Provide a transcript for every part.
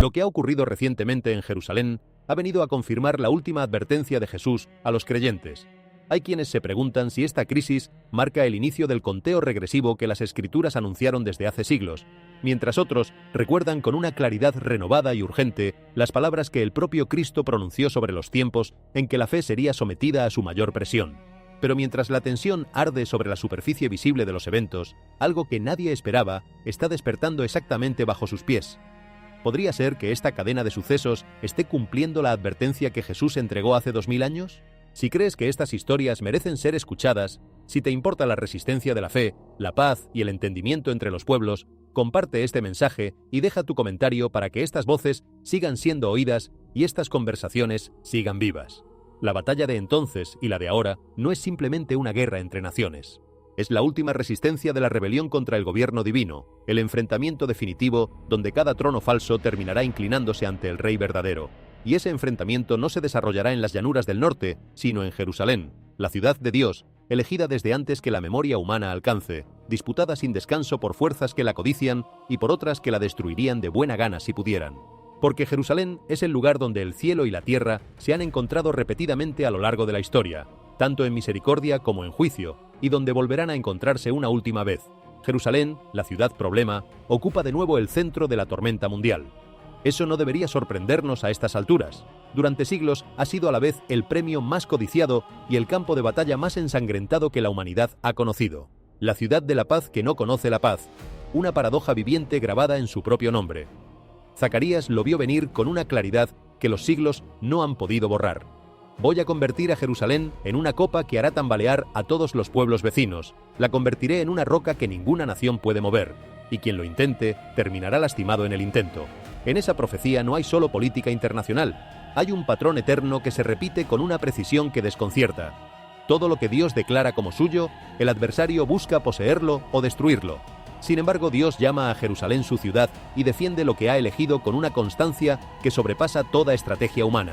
Lo que ha ocurrido recientemente en Jerusalén ha venido a confirmar la última advertencia de Jesús a los creyentes. Hay quienes se preguntan si esta crisis marca el inicio del conteo regresivo que las Escrituras anunciaron desde hace siglos, mientras otros recuerdan con una claridad renovada y urgente las palabras que el propio Cristo pronunció sobre los tiempos en que la fe sería sometida a su mayor presión. Pero mientras la tensión arde sobre la superficie visible de los eventos, algo que nadie esperaba está despertando exactamente bajo sus pies. ¿Podría ser que esta cadena de sucesos esté cumpliendo la advertencia que Jesús entregó hace 2000 años? Si crees que estas historias merecen ser escuchadas, si te importa la resistencia de la fe, la paz y el entendimiento entre los pueblos, comparte este mensaje y deja tu comentario para que estas voces sigan siendo oídas y estas conversaciones sigan vivas. La batalla de entonces y la de ahora no es simplemente una guerra entre naciones. Es la última resistencia de la rebelión contra el gobierno divino, el enfrentamiento definitivo donde cada trono falso terminará inclinándose ante el Rey verdadero. Y ese enfrentamiento no se desarrollará en las llanuras del norte, sino en Jerusalén, la ciudad de Dios, elegida desde antes que la memoria humana alcance, disputada sin descanso por fuerzas que la codician y por otras que la destruirían de buena gana si pudieran. Porque Jerusalén es el lugar donde el cielo y la tierra se han encontrado repetidamente a lo largo de la historia, tanto en misericordia como en juicio, y donde volverán a encontrarse una última vez. Jerusalén, la ciudad problema, ocupa de nuevo el centro de la tormenta mundial. Eso no debería sorprendernos a estas alturas. Durante siglos ha sido a la vez el premio más codiciado y el campo de batalla más ensangrentado que la humanidad ha conocido. La ciudad de la paz que no conoce la paz, una paradoja viviente grabada en su propio nombre. Zacarías lo vio venir con una claridad que los siglos no han podido borrar. Voy a convertir a Jerusalén en una copa que hará tambalear a todos los pueblos vecinos. La convertiré en una roca que ninguna nación puede mover, y quien lo intente terminará lastimado en el intento. En esa profecía no hay solo política internacional, hay un patrón eterno que se repite con una precisión que desconcierta. Todo lo que Dios declara como suyo, el adversario busca poseerlo o destruirlo. Sin embargo, Dios llama a Jerusalén su ciudad y defiende lo que ha elegido con una constancia que sobrepasa toda estrategia humana.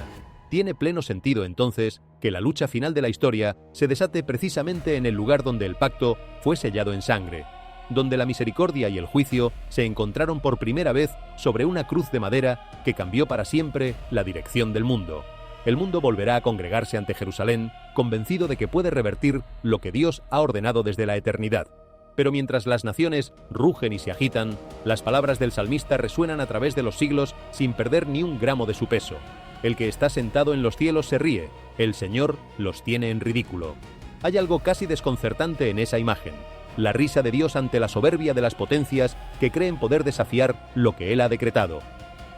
Tiene pleno sentido, entonces, que la lucha final de la historia se desate precisamente en el lugar donde el pacto fue sellado en sangre, donde la misericordia y el juicio se encontraron por primera vez sobre una cruz de madera que cambió para siempre la dirección del mundo. El mundo volverá a congregarse ante Jerusalén, convencido de que puede revertir lo que Dios ha ordenado desde la eternidad. Pero mientras las naciones rugen y se agitan, las palabras del salmista resuenan a través de los siglos sin perder ni un gramo de su peso. El que está sentado en los cielos se ríe, el Señor los tiene en ridículo. Hay algo casi desconcertante en esa imagen, la risa de Dios ante la soberbia de las potencias que creen poder desafiar lo que Él ha decretado.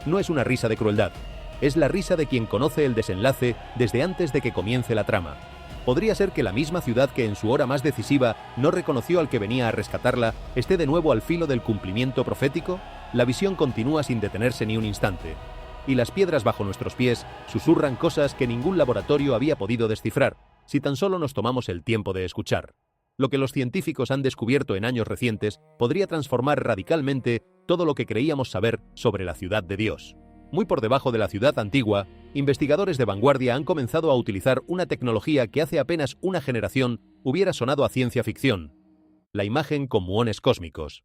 No es una risa de crueldad, es la risa de quien conoce el desenlace desde antes de que comience la trama. ¿Podría ser que la misma ciudad que en su hora más decisiva no reconoció al que venía a rescatarla esté de nuevo al filo del cumplimiento profético? La visión continúa sin detenerse ni un instante. Y las piedras bajo nuestros pies susurran cosas que ningún laboratorio había podido descifrar, si tan solo nos tomamos el tiempo de escuchar. Lo que los científicos han descubierto en años recientes podría transformar radicalmente todo lo que creíamos saber sobre la ciudad de Dios. Muy por debajo de la ciudad antigua, investigadores de vanguardia han comenzado a utilizar una tecnología que hace apenas una generación hubiera sonado a ciencia ficción: la imagen con muones cósmicos.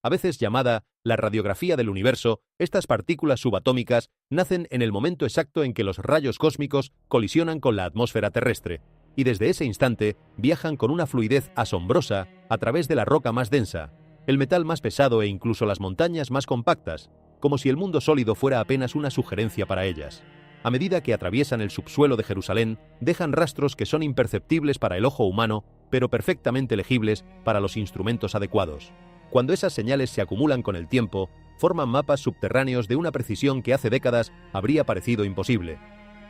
A veces llamada la radiografía del universo, estas partículas subatómicas nacen en el momento exacto en que los rayos cósmicos colisionan con la atmósfera terrestre, y desde ese instante viajan con una fluidez asombrosa a través de la roca más densa, el metal más pesado e incluso las montañas más compactas, como si el mundo sólido fuera apenas una sugerencia para ellas. A medida que atraviesan el subsuelo de Jerusalén, dejan rastros que son imperceptibles para el ojo humano, pero perfectamente legibles para los instrumentos adecuados. Cuando esas señales se acumulan con el tiempo, forman mapas subterráneos de una precisión que hace décadas habría parecido imposible.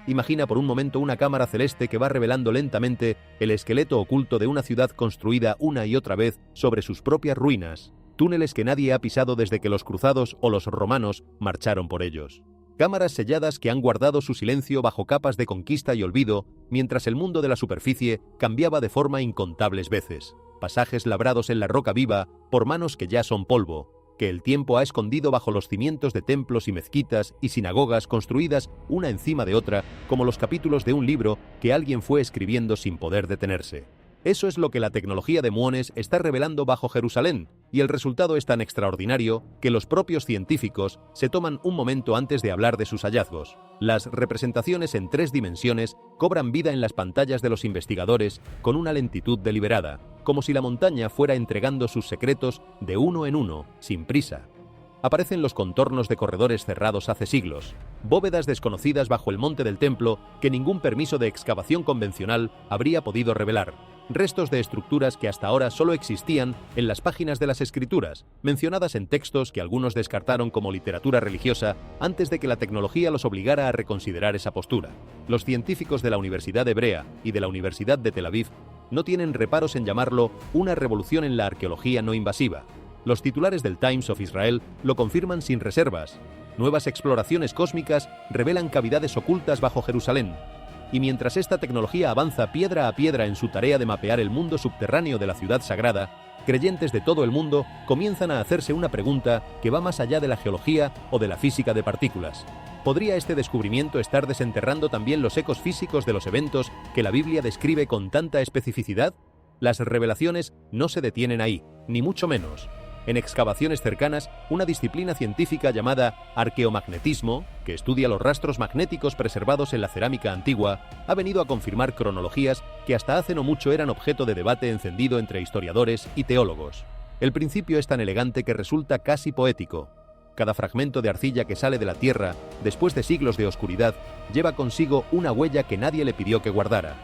Imagina por un momento una cámara celeste que va revelando lentamente el esqueleto oculto de una ciudad construida una y otra vez sobre sus propias ruinas, túneles que nadie ha pisado desde que los cruzados o los romanos marcharon por ellos. Cámaras selladas que han guardado su silencio bajo capas de conquista y olvido, mientras el mundo de la superficie cambiaba de forma incontables veces. Pasajes labrados en la roca viva por manos que ya son polvo. que el tiempo ha escondido bajo los cimientos de templos y mezquitas y sinagogas construidas una encima de otra, como los capítulos de un libro que alguien fue escribiendo sin poder detenerse. Eso es lo que la tecnología de muones está revelando bajo Jerusalén, y el resultado es tan extraordinario que los propios científicos se toman un momento antes de hablar de sus hallazgos. Las representaciones en 3 dimensiones cobran vida en las pantallas de los investigadores con una lentitud deliberada, como si la montaña fuera entregando sus secretos de uno en uno, sin prisa. Aparecen los contornos de corredores cerrados hace siglos, bóvedas desconocidas bajo el monte del templo que ningún permiso de excavación convencional habría podido revelar, restos de estructuras que hasta ahora solo existían en las páginas de las escrituras, mencionadas en textos que algunos descartaron como literatura religiosa antes de que la tecnología los obligara a reconsiderar esa postura. Los científicos de la Universidad Hebrea y de la Universidad de Tel Aviv no tienen reparos en llamarlo una revolución en la arqueología no invasiva. Los titulares del Times of Israel lo confirman sin reservas. Nuevas exploraciones cósmicas revelan cavidades ocultas bajo Jerusalén. Y mientras esta tecnología avanza piedra a piedra en su tarea de mapear el mundo subterráneo de la ciudad sagrada, creyentes de todo el mundo comienzan a hacerse una pregunta que va más allá de la geología o de la física de partículas. ¿Podría este descubrimiento estar desenterrando también los ecos físicos de los eventos que la Biblia describe con tanta especificidad? Las revelaciones no se detienen ahí, ni mucho menos. En excavaciones cercanas, una disciplina científica llamada arqueomagnetismo, que estudia los rastros magnéticos preservados en la cerámica antigua, ha venido a confirmar cronologías que hasta hace no mucho eran objeto de debate encendido entre historiadores y teólogos. El principio es tan elegante que resulta casi poético. Cada fragmento de arcilla que sale de la Tierra, después de siglos de oscuridad, lleva consigo una huella que nadie le pidió que guardara.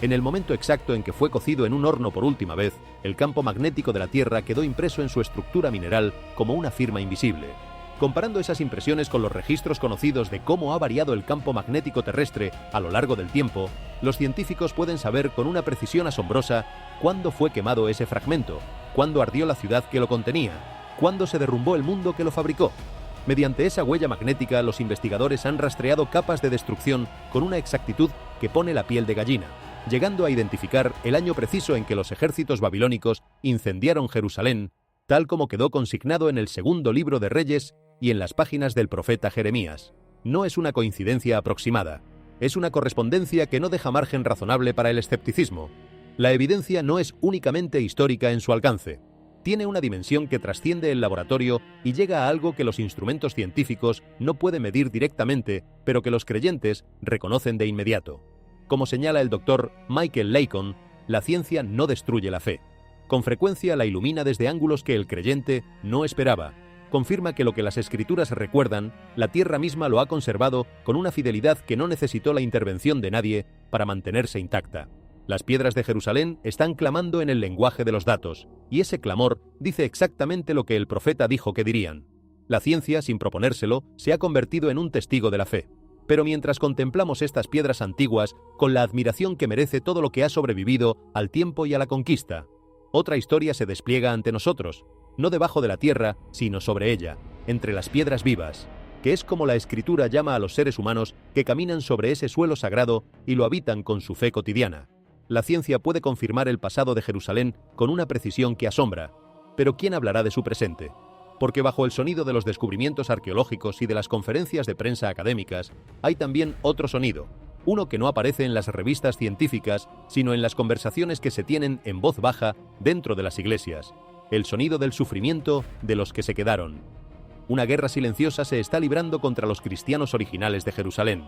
En el momento exacto en que fue cocido en un horno por última vez, el campo magnético de la Tierra quedó impreso en su estructura mineral como una firma invisible. Comparando esas impresiones con los registros conocidos de cómo ha variado el campo magnético terrestre a lo largo del tiempo, los científicos pueden saber con una precisión asombrosa cuándo fue quemado ese fragmento, cuándo ardió la ciudad que lo contenía, cuándo se derrumbó el mundo que lo fabricó. Mediante esa huella magnética, los investigadores han rastreado capas de destrucción con una exactitud que pone la piel de gallina, llegando a identificar el año preciso en que los ejércitos babilónicos incendiaron Jerusalén, tal como quedó consignado en el segundo libro de Reyes y en las páginas del profeta Jeremías. No es una coincidencia aproximada, es una correspondencia que no deja margen razonable para el escepticismo. La evidencia no es únicamente histórica en su alcance. Tiene una dimensión que trasciende el laboratorio y llega a algo que los instrumentos científicos no pueden medir directamente, pero que los creyentes reconocen de inmediato. Como señala el doctor Michael Lacon, la ciencia no destruye la fe. Con frecuencia la ilumina desde ángulos que el creyente no esperaba. Confirma que lo que las escrituras recuerdan, la tierra misma lo ha conservado con una fidelidad que no necesitó la intervención de nadie para mantenerse intacta. Las piedras de Jerusalén están clamando en el lenguaje de los datos, y ese clamor dice exactamente lo que el profeta dijo que dirían. La ciencia, sin proponérselo, se ha convertido en un testigo de la fe. Pero mientras contemplamos estas piedras antiguas con la admiración que merece todo lo que ha sobrevivido al tiempo y a la conquista, otra historia se despliega ante nosotros, no debajo de la tierra, sino sobre ella, entre las piedras vivas, que es como la Escritura llama a los seres humanos que caminan sobre ese suelo sagrado y lo habitan con su fe cotidiana. La ciencia puede confirmar el pasado de Jerusalén con una precisión que asombra, pero ¿quién hablará de su presente? Porque bajo el sonido de los descubrimientos arqueológicos y de las conferencias de prensa académicas, hay también otro sonido, uno que no aparece en las revistas científicas, sino en las conversaciones que se tienen en voz baja dentro de las iglesias, el sonido del sufrimiento de los que se quedaron. Una guerra silenciosa se está librando contra los cristianos originales de Jerusalén.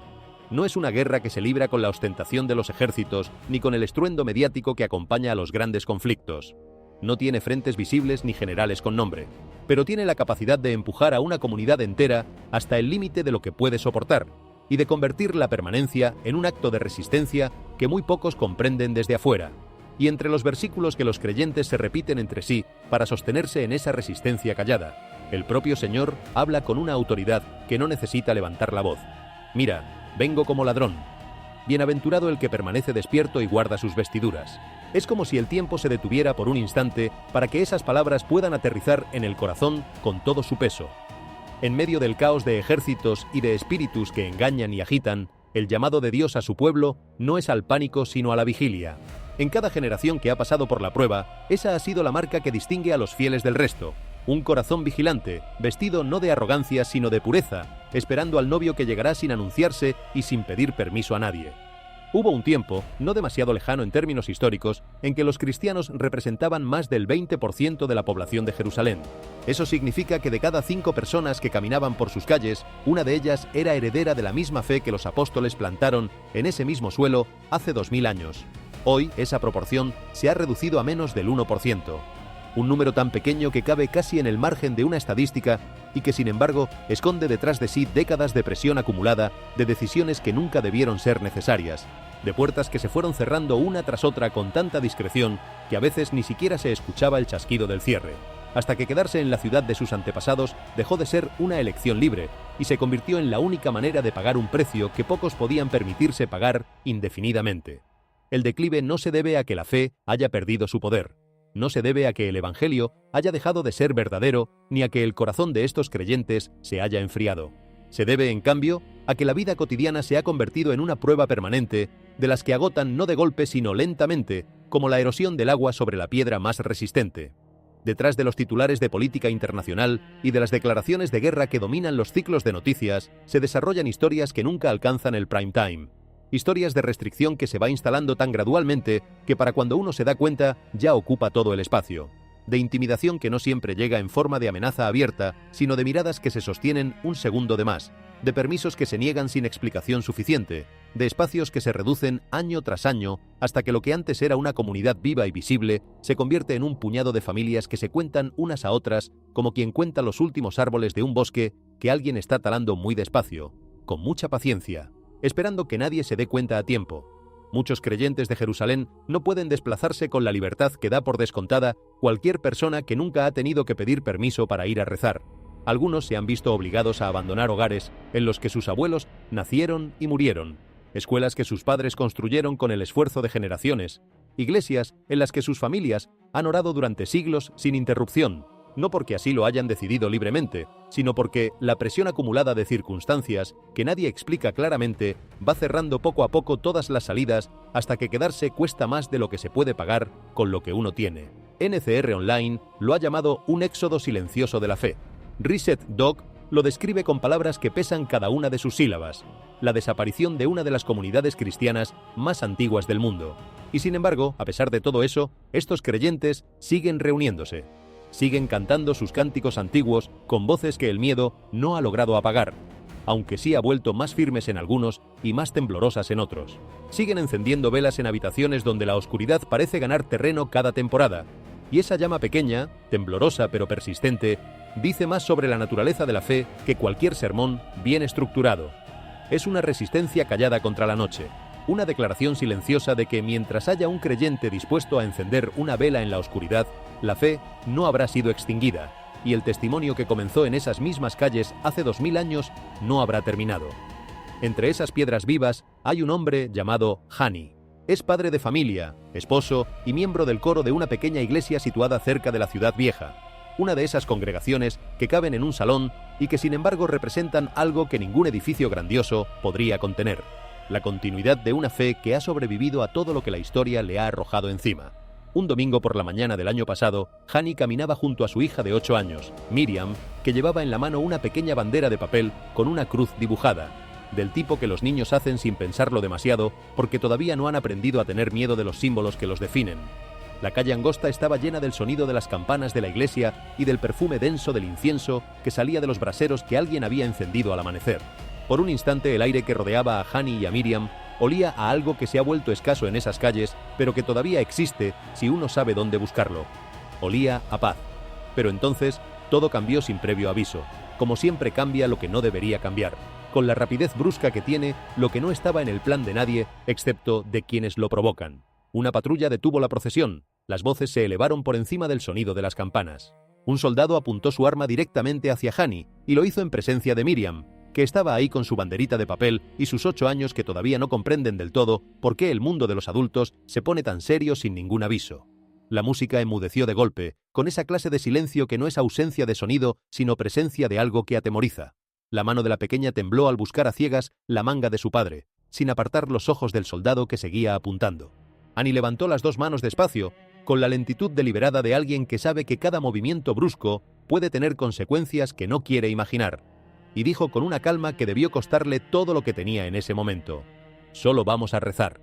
No es una guerra que se libra con la ostentación de los ejércitos ni con el estruendo mediático que acompaña a los grandes conflictos. No tiene frentes visibles ni generales con nombre, pero tiene la capacidad de empujar a una comunidad entera hasta el límite de lo que puede soportar y de convertir la permanencia en un acto de resistencia que muy pocos comprenden desde afuera. Y entre los versículos que los creyentes se repiten entre sí para sostenerse en esa resistencia callada, el propio Señor habla con una autoridad que no necesita levantar la voz. Mira, vengo como ladrón. Bienaventurado el que permanece despierto y guarda sus vestiduras. Es como si el tiempo se detuviera por un instante para que esas palabras puedan aterrizar en el corazón con todo su peso. En medio del caos de ejércitos y de espíritus que engañan y agitan, el llamado de Dios a su pueblo no es al pánico sino a la vigilia. En cada generación que ha pasado por la prueba, esa ha sido la marca que distingue a los fieles del resto. Un corazón vigilante, vestido no de arrogancia sino de pureza, esperando al novio que llegará sin anunciarse y sin pedir permiso a nadie. Hubo un tiempo, no demasiado lejano en términos históricos, en que los cristianos representaban más del 20% de la población de Jerusalén. Eso significa que de cada 5 personas que caminaban por sus calles, una de ellas era heredera de la misma fe que los apóstoles plantaron en ese mismo suelo hace 2000 años. Hoy, esa proporción se ha reducido a menos del 1%. Un número tan pequeño que cabe casi en el margen de una estadística y que, sin embargo, esconde detrás de sí décadas de presión acumulada, de decisiones que nunca debieron ser necesarias, de puertas que se fueron cerrando una tras otra con tanta discreción que a veces ni siquiera se escuchaba el chasquido del cierre, hasta que quedarse en la ciudad de sus antepasados dejó de ser una elección libre y se convirtió en la única manera de pagar un precio que pocos podían permitirse pagar indefinidamente. El declive no se debe a que la fe haya perdido su poder. No se debe a que el Evangelio haya dejado de ser verdadero, ni a que el corazón de estos creyentes se haya enfriado. Se debe, en cambio, a que la vida cotidiana se ha convertido en una prueba permanente, de las que agotan no de golpe sino lentamente, como la erosión del agua sobre la piedra más resistente. Detrás de los titulares de política internacional y de las declaraciones de guerra que dominan los ciclos de noticias, se desarrollan historias que nunca alcanzan el prime time. Historias de restricción que se va instalando tan gradualmente que para cuando uno se da cuenta ya ocupa todo el espacio. De intimidación que no siempre llega en forma de amenaza abierta, sino de miradas que se sostienen un segundo de más, de permisos que se niegan sin explicación suficiente, de espacios que se reducen año tras año hasta que lo que antes era una comunidad viva y visible se convierte en un puñado de familias que se cuentan unas a otras como quien cuenta los últimos árboles de un bosque que alguien está talando muy despacio, con mucha paciencia, esperando que nadie se dé cuenta a tiempo. Muchos creyentes de Jerusalén no pueden desplazarse con la libertad que da por descontada cualquier persona que nunca ha tenido que pedir permiso para ir a rezar. Algunos se han visto obligados a abandonar hogares en los que sus abuelos nacieron y murieron, escuelas que sus padres construyeron con el esfuerzo de generaciones, iglesias en las que sus familias han orado durante siglos sin interrupción, no porque así lo hayan decidido libremente, sino porque la presión acumulada de circunstancias que nadie explica claramente va cerrando poco a poco todas las salidas hasta que quedarse cuesta más de lo que se puede pagar con lo que uno tiene. NCR Online lo ha llamado un éxodo silencioso de la fe. Reset Dog lo describe con palabras que pesan cada una de sus sílabas: la desaparición de una de las comunidades cristianas más antiguas del mundo. Y sin embargo, a pesar de todo eso, estos creyentes siguen reuniéndose. Siguen cantando sus cánticos antiguos con voces que el miedo no ha logrado apagar, aunque sí ha vuelto más firmes en algunos y más temblorosas en otros. Siguen encendiendo velas en habitaciones donde la oscuridad parece ganar terreno cada temporada, y esa llama pequeña, temblorosa pero persistente, dice más sobre la naturaleza de la fe que cualquier sermón bien estructurado. Es una resistencia callada contra la noche, una declaración silenciosa de que mientras haya un creyente dispuesto a encender una vela en la oscuridad, la fe no habrá sido extinguida, y el testimonio que comenzó en esas mismas calles hace 2000 años no habrá terminado. Entre esas piedras vivas hay un hombre llamado Hani. Es padre de familia, esposo y miembro del coro de una pequeña iglesia situada cerca de la ciudad vieja, una de esas congregaciones que caben en un salón y que sin embargo representan algo que ningún edificio grandioso podría contener: la continuidad de una fe que ha sobrevivido a todo lo que la historia le ha arrojado encima. Un domingo por la mañana del año pasado, Hani caminaba junto a su hija de 8 años, Miriam, que llevaba en la mano una pequeña bandera de papel con una cruz dibujada, del tipo que los niños hacen sin pensarlo demasiado porque todavía no han aprendido a tener miedo de los símbolos que los definen. La calle angosta estaba llena del sonido de las campanas de la iglesia y del perfume denso del incienso que salía de los braseros que alguien había encendido al amanecer. Por un instante el aire que rodeaba a Hani y a Miriam olía a algo que se ha vuelto escaso en esas calles, pero que todavía existe si uno sabe dónde buscarlo. Olía a paz. Pero entonces todo cambió sin previo aviso, como siempre cambia lo que no debería cambiar, con la rapidez brusca que tiene lo que no estaba en el plan de nadie, excepto de quienes lo provocan. Una patrulla detuvo la procesión, las voces se elevaron por encima del sonido de las campanas. Un soldado apuntó su arma directamente hacia Hani y lo hizo en presencia de Miriam, que estaba ahí con su banderita de papel y sus 8 años que todavía no comprenden del todo por qué el mundo de los adultos se pone tan serio sin ningún aviso. La música enmudeció de golpe, con esa clase de silencio que no es ausencia de sonido, sino presencia de algo que atemoriza. La mano de la pequeña tembló al buscar a ciegas la manga de su padre, sin apartar los ojos del soldado que seguía apuntando. Annie levantó las 2 manos despacio, con la lentitud deliberada de alguien que sabe que cada movimiento brusco puede tener consecuencias que no quiere imaginar. Y dijo con una calma que debió costarle todo lo que tenía en ese momento: solo vamos a rezar.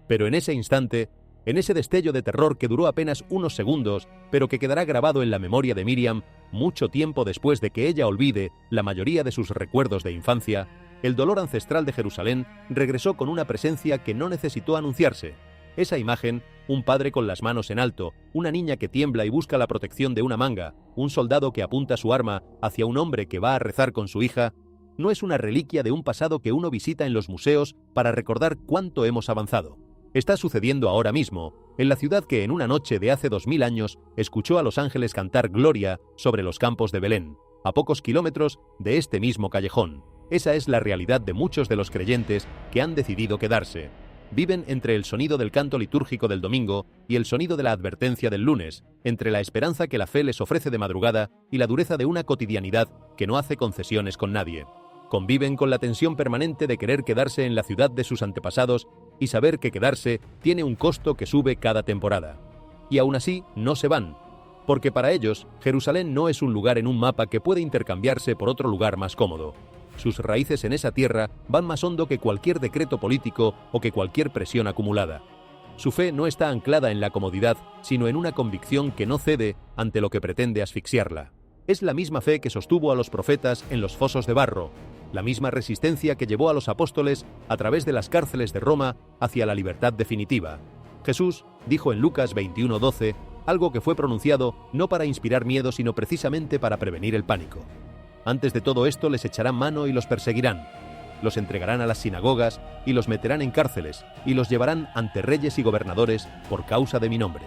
Pero en ese instante, en ese destello de terror que duró apenas unos segundos, pero que quedará grabado en la memoria de Miriam mucho tiempo después de que ella olvide la mayoría de sus recuerdos de infancia, el dolor ancestral de Jerusalén regresó con una presencia que no necesitó anunciarse. Esa imagen, un padre con las manos en alto, una niña que tiembla y busca la protección de una manga, un soldado que apunta su arma hacia un hombre que va a rezar con su hija, no es una reliquia de un pasado que uno visita en los museos para recordar cuánto hemos avanzado. Está sucediendo ahora mismo, en la ciudad que en una noche de hace 2000 años escuchó a los ángeles cantar Gloria sobre los campos de Belén, a pocos kilómetros de este mismo callejón. Esa es la realidad de muchos de los creyentes que han decidido quedarse. Viven entre el sonido del canto litúrgico del domingo y el sonido de la advertencia del lunes, entre la esperanza que la fe les ofrece de madrugada y la dureza de una cotidianidad que no hace concesiones con nadie. Conviven con la tensión permanente de querer quedarse en la ciudad de sus antepasados y saber que quedarse tiene un costo que sube cada temporada. Y aún así no se van, porque para ellos Jerusalén no es un lugar en un mapa que puede intercambiarse por otro lugar más cómodo. Sus raíces en esa tierra van más hondo que cualquier decreto político o que cualquier presión acumulada. Su fe no está anclada en la comodidad, sino en una convicción que no cede ante lo que pretende asfixiarla. Es la misma fe que sostuvo a los profetas en los fosos de barro, la misma resistencia que llevó a los apóstoles a través de las cárceles de Roma hacia la libertad definitiva. Jesús dijo en Lucas 21:12 algo que fue pronunciado no para inspirar miedo, sino precisamente para prevenir el pánico. Antes de todo esto les echarán mano y los perseguirán. Los entregarán a las sinagogas y los meterán en cárceles y los llevarán ante reyes y gobernadores por causa de mi nombre.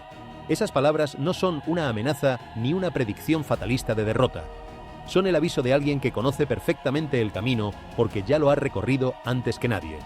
Esas palabras no son una amenaza ni una predicción fatalista de derrota. Son el aviso de alguien que conoce perfectamente el camino porque ya lo ha recorrido antes que nadie.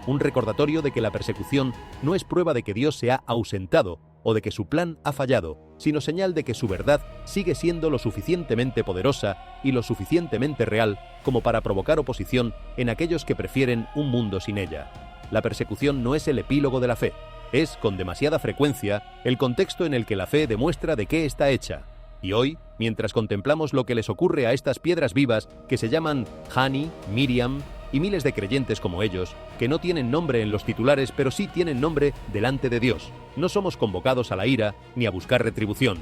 Un recordatorio de que la persecución no es prueba de que Dios se ha ausentado o de que su plan ha fallado, sino señal de que su verdad sigue siendo lo suficientemente poderosa y lo suficientemente real como para provocar oposición en aquellos que prefieren un mundo sin ella. La persecución no es el epílogo de la fe, es, con demasiada frecuencia, el contexto en el que la fe demuestra de qué está hecha. Y hoy, mientras contemplamos lo que les ocurre a estas piedras vivas que se llaman Hani, Miriam y miles de creyentes como ellos, que no tienen nombre en los titulares pero sí tienen nombre delante de Dios, no somos convocados a la ira ni a buscar retribución.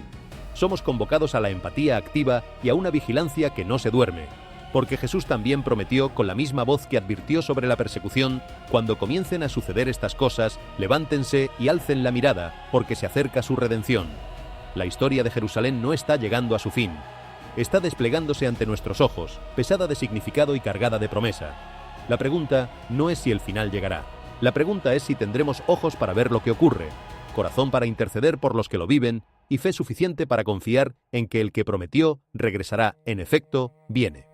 Somos convocados a la empatía activa y a una vigilancia que no se duerme, porque Jesús también prometió con la misma voz que advirtió sobre la persecución: cuando comiencen a suceder estas cosas, levántense y alcen la mirada, porque se acerca su redención. La historia de Jerusalén no está llegando a su fin. Está desplegándose ante nuestros ojos, pesada de significado y cargada de promesa. La pregunta no es si el final llegará. La pregunta es si tendremos ojos para ver lo que ocurre, corazón para interceder por los que lo viven y fe suficiente para confiar en que el que prometió regresará, en efecto, viene.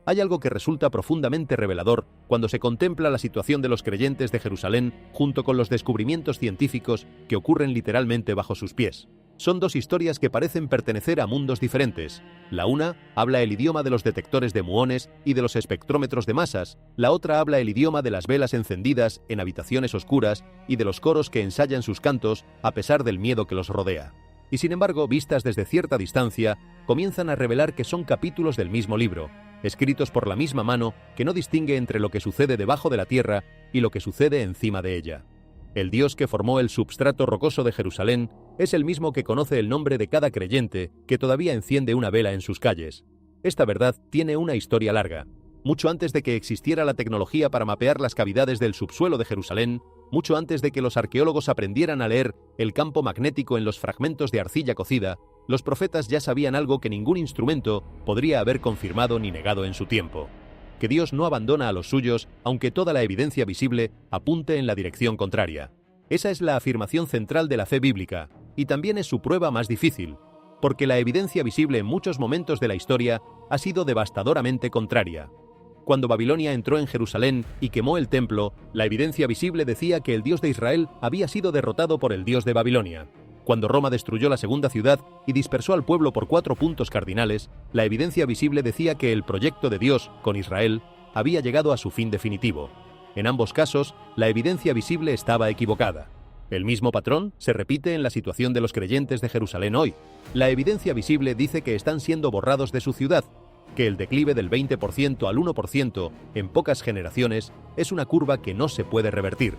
Hay algo que resulta profundamente revelador cuando se contempla la situación de los creyentes de Jerusalén junto con los descubrimientos científicos que ocurren literalmente bajo sus pies. Son dos historias que parecen pertenecer a mundos diferentes. La una habla el idioma de los detectores de muones y de los espectrómetros de masas, la otra habla el idioma de las velas encendidas en habitaciones oscuras y de los coros que ensayan sus cantos a pesar del miedo que los rodea. Y sin embargo, vistas desde cierta distancia, comienzan a revelar que son capítulos del mismo libro, escritos por la misma mano que no distingue entre lo que sucede debajo de la tierra y lo que sucede encima de ella. El Dios que formó el substrato rocoso de Jerusalén es el mismo que conoce el nombre de cada creyente que todavía enciende una vela en sus calles. Esta verdad tiene una historia larga. Mucho antes de que existiera la tecnología para mapear las cavidades del subsuelo de Jerusalén, mucho antes de que los arqueólogos aprendieran a leer el campo magnético en los fragmentos de arcilla cocida, los profetas ya sabían algo que ningún instrumento podría haber confirmado ni negado en su tiempo: que Dios no abandona a los suyos aunque toda la evidencia visible apunte en la dirección contraria. Esa es la afirmación central de la fe bíblica, y también es su prueba más difícil, porque la evidencia visible en muchos momentos de la historia ha sido devastadoramente contraria. Cuando Babilonia entró en Jerusalén y quemó el templo, la evidencia visible decía que el Dios de Israel había sido derrotado por el Dios de Babilonia. Cuando Roma destruyó la segunda ciudad y dispersó al pueblo por 4 puntos cardinales, la evidencia visible decía que el proyecto de Dios con Israel había llegado a su fin definitivo. En ambos casos, la evidencia visible estaba equivocada. El mismo patrón se repite en la situación de los creyentes de Jerusalén hoy. La evidencia visible dice que están siendo borrados de su ciudad, que el declive del 20% al 1% en pocas generaciones es una curva que no se puede revertir,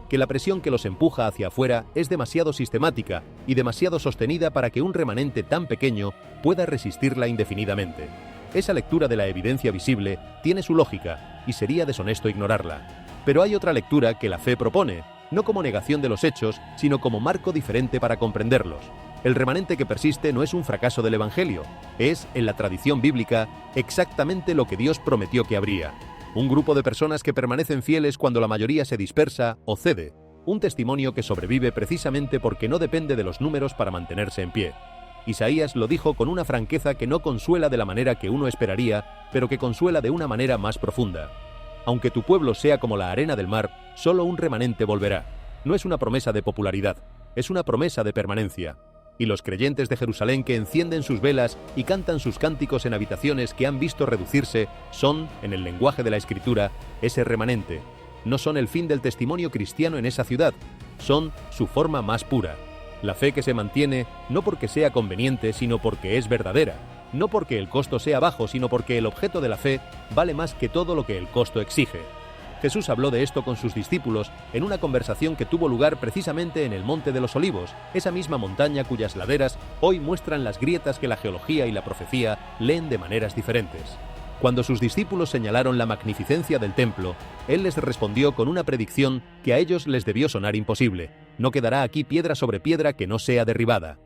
que la presión que los empuja hacia afuera es demasiado sistemática y demasiado sostenida para que un remanente tan pequeño pueda resistirla indefinidamente. Esa lectura de la evidencia visible tiene su lógica y sería deshonesto ignorarla. Pero hay otra lectura que la fe propone, no como negación de los hechos, sino como marco diferente para comprenderlos. El remanente que persiste no es un fracaso del Evangelio, es, en la tradición bíblica, exactamente lo que Dios prometió que habría. Un grupo de personas que permanecen fieles cuando la mayoría se dispersa o cede. Un testimonio que sobrevive precisamente porque no depende de los números para mantenerse en pie. Isaías lo dijo con una franqueza que no consuela de la manera que uno esperaría, pero que consuela de una manera más profunda. Aunque tu pueblo sea como la arena del mar, solo un remanente volverá. No es una promesa de popularidad, es una promesa de permanencia. Y los creyentes de Jerusalén que encienden sus velas y cantan sus cánticos en habitaciones que han visto reducirse son, en el lenguaje de la Escritura, ese remanente. No son el fin del testimonio cristiano en esa ciudad, son su forma más pura. La fe que se mantiene no porque sea conveniente, sino porque es verdadera. No porque el costo sea bajo, sino porque el objeto de la fe vale más que todo lo que el costo exige. Jesús habló de esto con sus discípulos en una conversación que tuvo lugar precisamente en el Monte de los Olivos, esa misma montaña cuyas laderas hoy muestran las grietas que la geología y la profecía leen de maneras diferentes. Cuando sus discípulos señalaron la magnificencia del templo, Él les respondió con una predicción que a ellos les debió sonar imposible: no quedará aquí piedra sobre piedra que no sea derribada.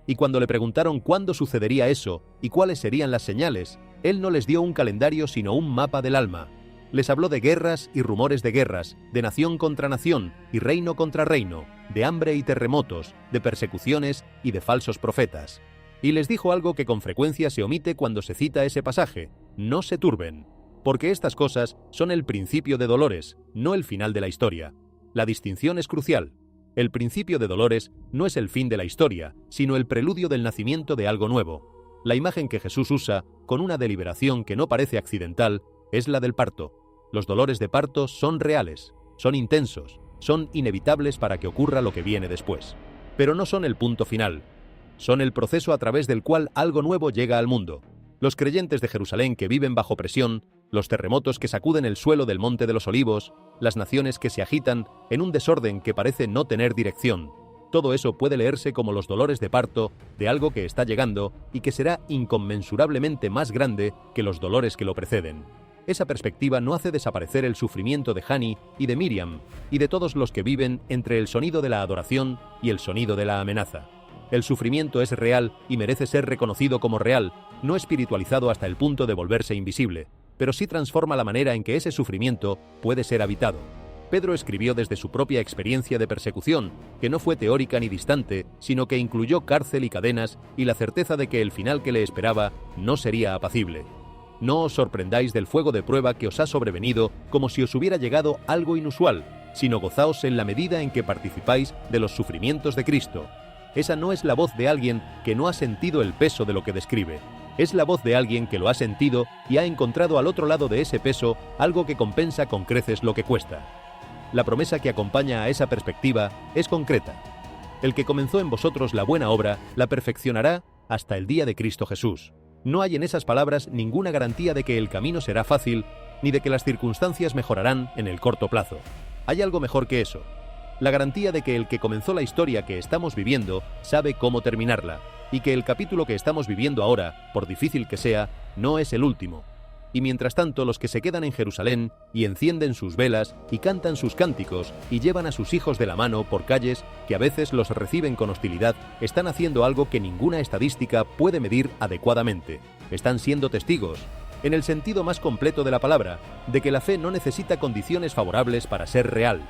Y cuando le preguntaron cuándo sucedería eso y cuáles serían las señales, Él no les dio un calendario sino un mapa del alma. Les habló de guerras y rumores de guerras, de nación contra nación y reino contra reino, de hambre y terremotos, de persecuciones y de falsos profetas. Y les dijo algo que con frecuencia se omite cuando se cita ese pasaje: no se turben, porque estas cosas son el principio de dolores, no el final de la historia. La distinción es crucial. El principio de dolores no es el fin de la historia, sino el preludio del nacimiento de algo nuevo. La imagen que Jesús usa, con una deliberación que no parece accidental, es la del parto. Los dolores de parto son reales, son intensos, son inevitables para que ocurra lo que viene después. Pero no son el punto final. Son el proceso a través del cual algo nuevo llega al mundo. Los creyentes de Jerusalén que viven bajo presión, los terremotos que sacuden el suelo del Monte de los Olivos, las naciones que se agitan en un desorden que parece no tener dirección. Todo eso puede leerse como los dolores de parto de algo que está llegando y que será inconmensurablemente más grande que los dolores que lo preceden. Esa perspectiva no hace desaparecer el sufrimiento de Hani y de Miriam y de todos los que viven entre el sonido de la adoración y el sonido de la amenaza. El sufrimiento es real y merece ser reconocido como real, no espiritualizado hasta el punto de volverse invisible, pero sí transforma la manera en que ese sufrimiento puede ser habitado. Pedro escribió desde su propia experiencia de persecución, que no fue teórica ni distante, sino que incluyó cárcel y cadenas y la certeza de que el final que le esperaba no sería apacible. No os sorprendáis del fuego de prueba que os ha sobrevenido como si os hubiera llegado algo inusual, sino gozaos en la medida en que participáis de los sufrimientos de Cristo. Esa no es la voz de alguien que no ha sentido el peso de lo que describe. Es la voz de alguien que lo ha sentido y ha encontrado al otro lado de ese peso algo que compensa con creces lo que cuesta. La promesa que acompaña a esa perspectiva es concreta. El que comenzó en vosotros la buena obra, la perfeccionará hasta el día de Cristo Jesús. No hay en esas palabras ninguna garantía de que el camino será fácil, ni de que las circunstancias mejorarán en el corto plazo. Hay algo mejor que eso. La garantía de que el que comenzó la historia que estamos viviendo sabe cómo terminarla, y que el capítulo que estamos viviendo ahora, por difícil que sea, no es el último. Y mientras tanto, los que se quedan en Jerusalén y encienden sus velas y cantan sus cánticos y llevan a sus hijos de la mano por calles que a veces los reciben con hostilidad, están haciendo algo que ninguna estadística puede medir adecuadamente. Están siendo testigos, en el sentido más completo de la palabra, de que la fe no necesita condiciones favorables para ser real.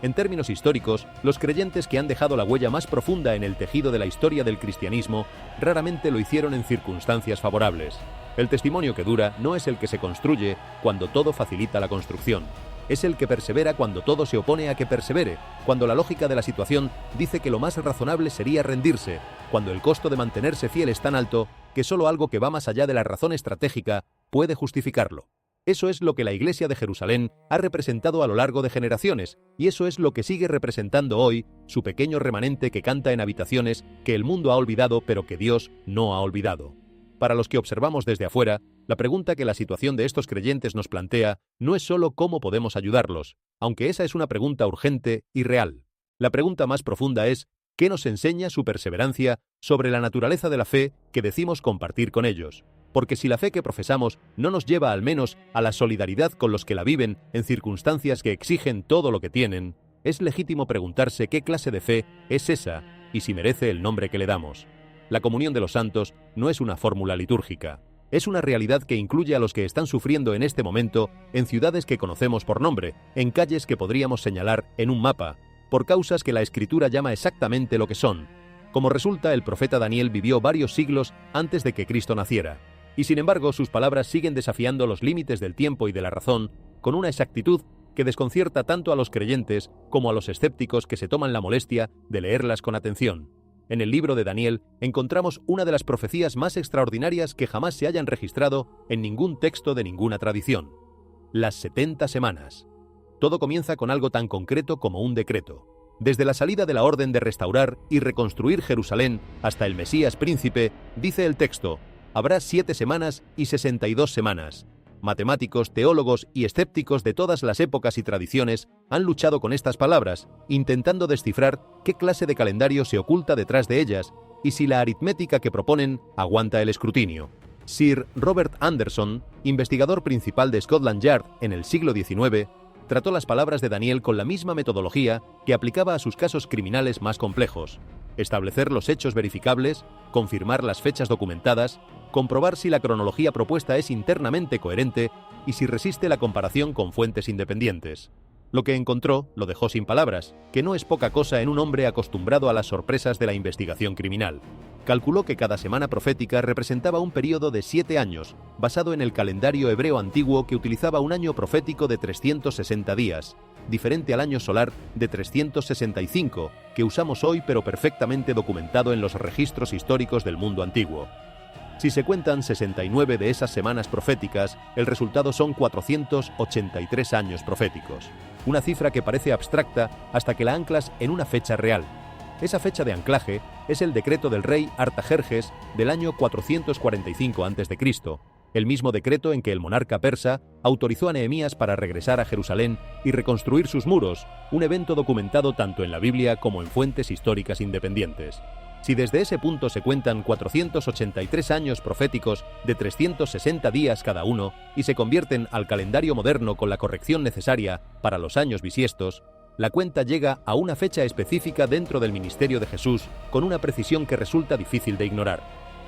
En términos históricos, los creyentes que han dejado la huella más profunda en el tejido de la historia del cristianismo raramente lo hicieron en circunstancias favorables. El testimonio que dura no es el que se construye cuando todo facilita la construcción. Es el que persevera cuando todo se opone a que persevere, cuando la lógica de la situación dice que lo más razonable sería rendirse, cuando el costo de mantenerse fiel es tan alto que solo algo que va más allá de la razón estratégica puede justificarlo. Eso es lo que la Iglesia de Jerusalén ha representado a lo largo de generaciones, y eso es lo que sigue representando hoy su pequeño remanente que canta en habitaciones que el mundo ha olvidado pero que Dios no ha olvidado. Para los que observamos desde afuera, la pregunta que la situación de estos creyentes nos plantea no es solo cómo podemos ayudarlos, aunque esa es una pregunta urgente y real. La pregunta más profunda es, ¿qué nos enseña su perseverancia sobre la naturaleza de la fe que decimos compartir con ellos? Porque si la fe que profesamos no nos lleva al menos a la solidaridad con los que la viven en circunstancias que exigen todo lo que tienen, es legítimo preguntarse qué clase de fe es esa y si merece el nombre que le damos. La comunión de los santos no es una fórmula litúrgica. Es una realidad que incluye a los que están sufriendo en este momento en ciudades que conocemos por nombre, en calles que podríamos señalar en un mapa, por causas que la Escritura llama exactamente lo que son. Como resulta, el profeta Daniel vivió varios siglos antes de que Cristo naciera, y sin embargo sus palabras siguen desafiando los límites del tiempo y de la razón con una exactitud que desconcierta tanto a los creyentes como a los escépticos que se toman la molestia de leerlas con atención. En el libro de Daniel encontramos una de las profecías más extraordinarias que jamás se hayan registrado en ningún texto de ninguna tradición. Las 70 semanas. Todo comienza con algo tan concreto como un decreto. Desde la salida de la orden de restaurar y reconstruir Jerusalén hasta el Mesías príncipe, dice el texto, habrá 7 semanas y 62 semanas. Matemáticos, teólogos y escépticos de todas las épocas y tradiciones han luchado con estas palabras, intentando descifrar qué clase de calendario se oculta detrás de ellas y si la aritmética que proponen aguanta el escrutinio. Sir Robert Anderson, investigador principal de Scotland Yard en el siglo XIX, trató las palabras de Daniel con la misma metodología que aplicaba a sus casos criminales más complejos: establecer los hechos verificables, confirmar las fechas documentadas, comprobar si la cronología propuesta es internamente coherente y si resiste la comparación con fuentes independientes. Lo que encontró lo dejó sin palabras, que no es poca cosa en un hombre acostumbrado a las sorpresas de la investigación criminal. Calculó que cada semana profética representaba un período de 7 años, basado en el calendario hebreo antiguo que utilizaba un año profético de 360 días, diferente al año solar de 365, que usamos hoy pero perfectamente documentado en los registros históricos del mundo antiguo. Si se cuentan 69 de esas semanas proféticas, el resultado son 483 años proféticos. Una cifra que parece abstracta hasta que la anclas en una fecha real. Esa fecha de anclaje es el decreto del rey Artajerjes del año 445 a.C., el mismo decreto en que el monarca persa autorizó a Nehemías para regresar a Jerusalén y reconstruir sus muros, un evento documentado tanto en la Biblia como en fuentes históricas independientes. Si desde ese punto se cuentan 483 años proféticos de 360 días cada uno y se convierten al calendario moderno con la corrección necesaria para los años bisiestos, la cuenta llega a una fecha específica dentro del ministerio de Jesús con una precisión que resulta difícil de ignorar: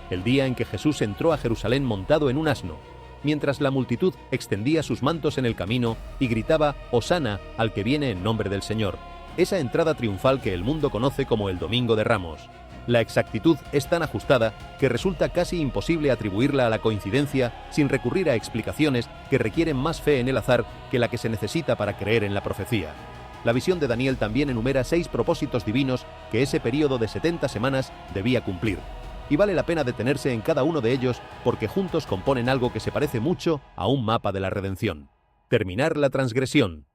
el día en que Jesús entró a Jerusalén montado en un asno, mientras la multitud extendía sus mantos en el camino y gritaba «Hosana al que viene en nombre del Señor», esa entrada triunfal que el mundo conoce como el Domingo de Ramos. La exactitud es tan ajustada que resulta casi imposible atribuirla a la coincidencia sin recurrir a explicaciones que requieren más fe en el azar que la que se necesita para creer en la profecía. La visión de Daniel también enumera 6 propósitos divinos que ese período de 70 semanas debía cumplir. Y vale la pena detenerse en cada uno de ellos porque juntos componen algo que se parece mucho a un mapa de la redención. Terminar la transgresión,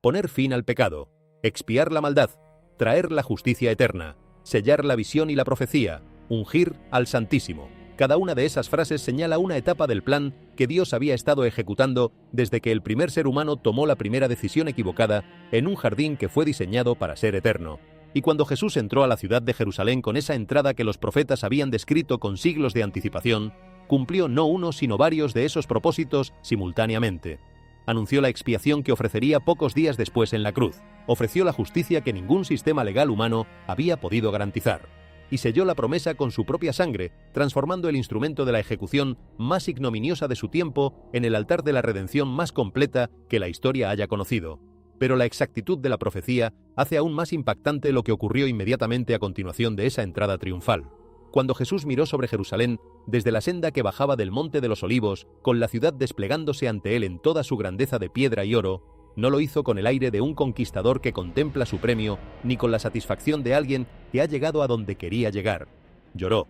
poner fin al pecado, expiar la maldad, traer la justicia eterna, sellar la visión y la profecía, ungir al Santísimo. Cada una de esas frases señala una etapa del plan que Dios había estado ejecutando desde que el primer ser humano tomó la primera decisión equivocada en un jardín que fue diseñado para ser eterno. Y cuando Jesús entró a la ciudad de Jerusalén con esa entrada que los profetas habían descrito con siglos de anticipación, cumplió no uno sino varios de esos propósitos simultáneamente. Anunció la expiación que ofrecería pocos días después en la cruz, ofreció la justicia que ningún sistema legal humano había podido garantizar, y selló la promesa con su propia sangre, transformando el instrumento de la ejecución más ignominiosa de su tiempo en el altar de la redención más completa que la historia haya conocido. Pero la exactitud de la profecía hace aún más impactante lo que ocurrió inmediatamente a continuación de esa entrada triunfal. Cuando Jesús miró sobre Jerusalén desde la senda que bajaba del Monte de los Olivos, con la ciudad desplegándose ante él en toda su grandeza de piedra y oro, no lo hizo con el aire de un conquistador que contempla su premio, ni con la satisfacción de alguien que ha llegado a donde quería llegar. Lloró.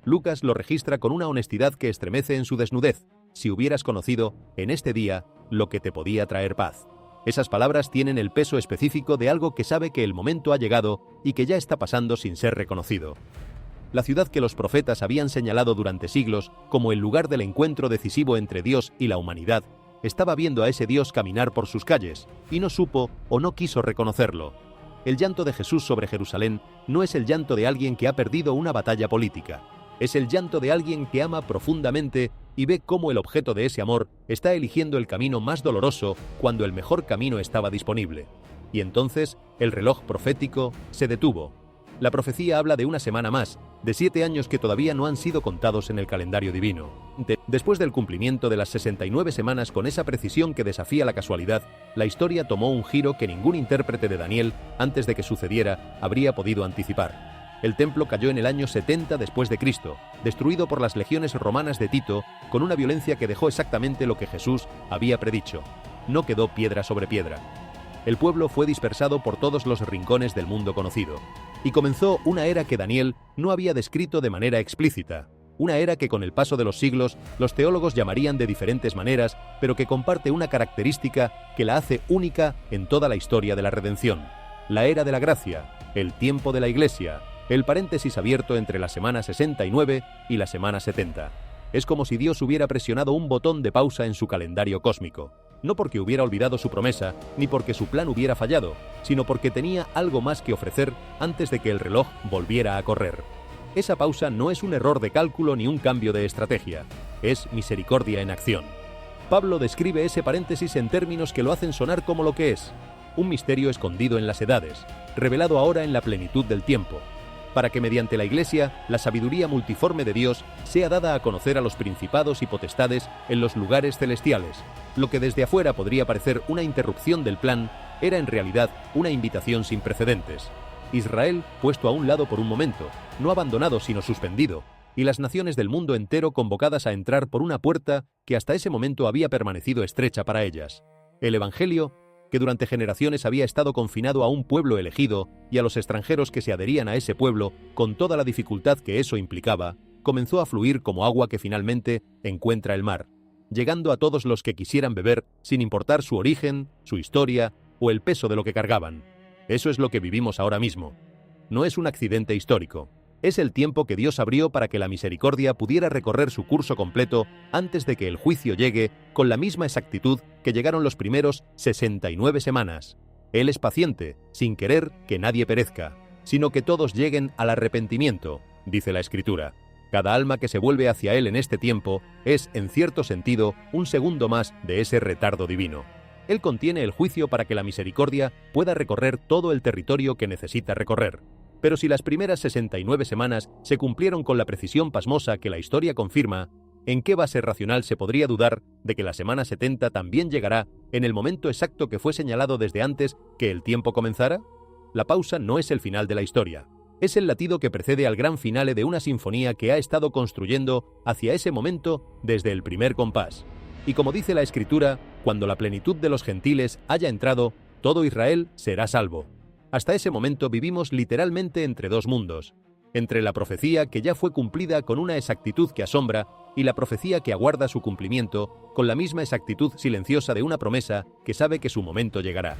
Lucas lo registra con una honestidad que estremece en su desnudez, si hubieras conocido, en este día, lo que te podía traer paz. Esas palabras tienen el peso específico de algo que sabe que el momento ha llegado y que ya está pasando sin ser reconocido. La ciudad que los profetas habían señalado durante siglos como el lugar del encuentro decisivo entre Dios y la humanidad, estaba viendo a ese Dios caminar por sus calles, y no supo o no quiso reconocerlo. El llanto de Jesús sobre Jerusalén no es el llanto de alguien que ha perdido una batalla política. Es el llanto de alguien que ama profundamente y ve cómo el objeto de ese amor está eligiendo el camino más doloroso cuando el mejor camino estaba disponible. Y entonces el reloj profético se detuvo. La profecía habla de una semana más, de 7 años que todavía no han sido contados en el calendario divino. Después del cumplimiento de las 69 semanas con esa precisión que desafía la casualidad, la historia tomó un giro que ningún intérprete de Daniel, antes de que sucediera, habría podido anticipar. El templo cayó en el año 70 después de Cristo, destruido por las legiones romanas de Tito, con una violencia que dejó exactamente lo que Jesús había predicho. No quedó piedra sobre piedra. El pueblo fue dispersado por todos los rincones del mundo conocido. Y comenzó una era que Daniel no había descrito de manera explícita. Una era que con el paso de los siglos los teólogos llamarían de diferentes maneras, pero que comparte una característica que la hace única en toda la historia de la redención. La era de la gracia, el tiempo de la Iglesia, el paréntesis abierto entre la semana 69 y la semana 70. Es como si Dios hubiera presionado un botón de pausa en su calendario cósmico. No porque hubiera olvidado su promesa, ni porque su plan hubiera fallado, sino porque tenía algo más que ofrecer antes de que el reloj volviera a correr. Esa pausa no es un error de cálculo ni un cambio de estrategia, es misericordia en acción. Pablo describe ese paréntesis en términos que lo hacen sonar como lo que es, un misterio escondido en las edades, revelado ahora en la plenitud del tiempo, para que mediante la Iglesia la sabiduría multiforme de Dios sea dada a conocer a los principados y potestades en los lugares celestiales. Lo que desde afuera podría parecer una interrupción del plan, era en realidad una invitación sin precedentes. Israel puesto a un lado por un momento, no abandonado sino suspendido, y las naciones del mundo entero convocadas a entrar por una puerta que hasta ese momento había permanecido estrecha para ellas. El Evangelio, que durante generaciones había estado confinado a un pueblo elegido y a los extranjeros que se adherían a ese pueblo, con toda la dificultad que eso implicaba, comenzó a fluir como agua que finalmente encuentra el mar, llegando a todos los que quisieran beber sin importar su origen, su historia o el peso de lo que cargaban. Eso es lo que vivimos ahora mismo. No es un accidente histórico. Es el tiempo que Dios abrió para que la misericordia pudiera recorrer su curso completo antes de que el juicio llegue con la misma exactitud que llegaron los primeros 69 semanas. Él es paciente, sin querer que nadie perezca, sino que todos lleguen al arrepentimiento, dice la Escritura. Cada alma que se vuelve hacia Él en este tiempo es, en cierto sentido, un segundo más de ese retardo divino. Él contiene el juicio para que la misericordia pueda recorrer todo el territorio que necesita recorrer. Pero si las primeras 69 semanas se cumplieron con la precisión pasmosa que la historia confirma, ¿en qué base racional se podría dudar de que la semana 70 también llegará en el momento exacto que fue señalado desde antes que el tiempo comenzara? La pausa no es el final de la historia. Es el latido que precede al gran finale de una sinfonía que ha estado construyendo hacia ese momento desde el primer compás. Y como dice la Escritura, cuando la plenitud de los gentiles haya entrado, todo Israel será salvo. Hasta ese momento vivimos literalmente entre dos mundos, entre la profecía que ya fue cumplida con una exactitud que asombra y la profecía que aguarda su cumplimiento con la misma exactitud silenciosa de una promesa que sabe que su momento llegará.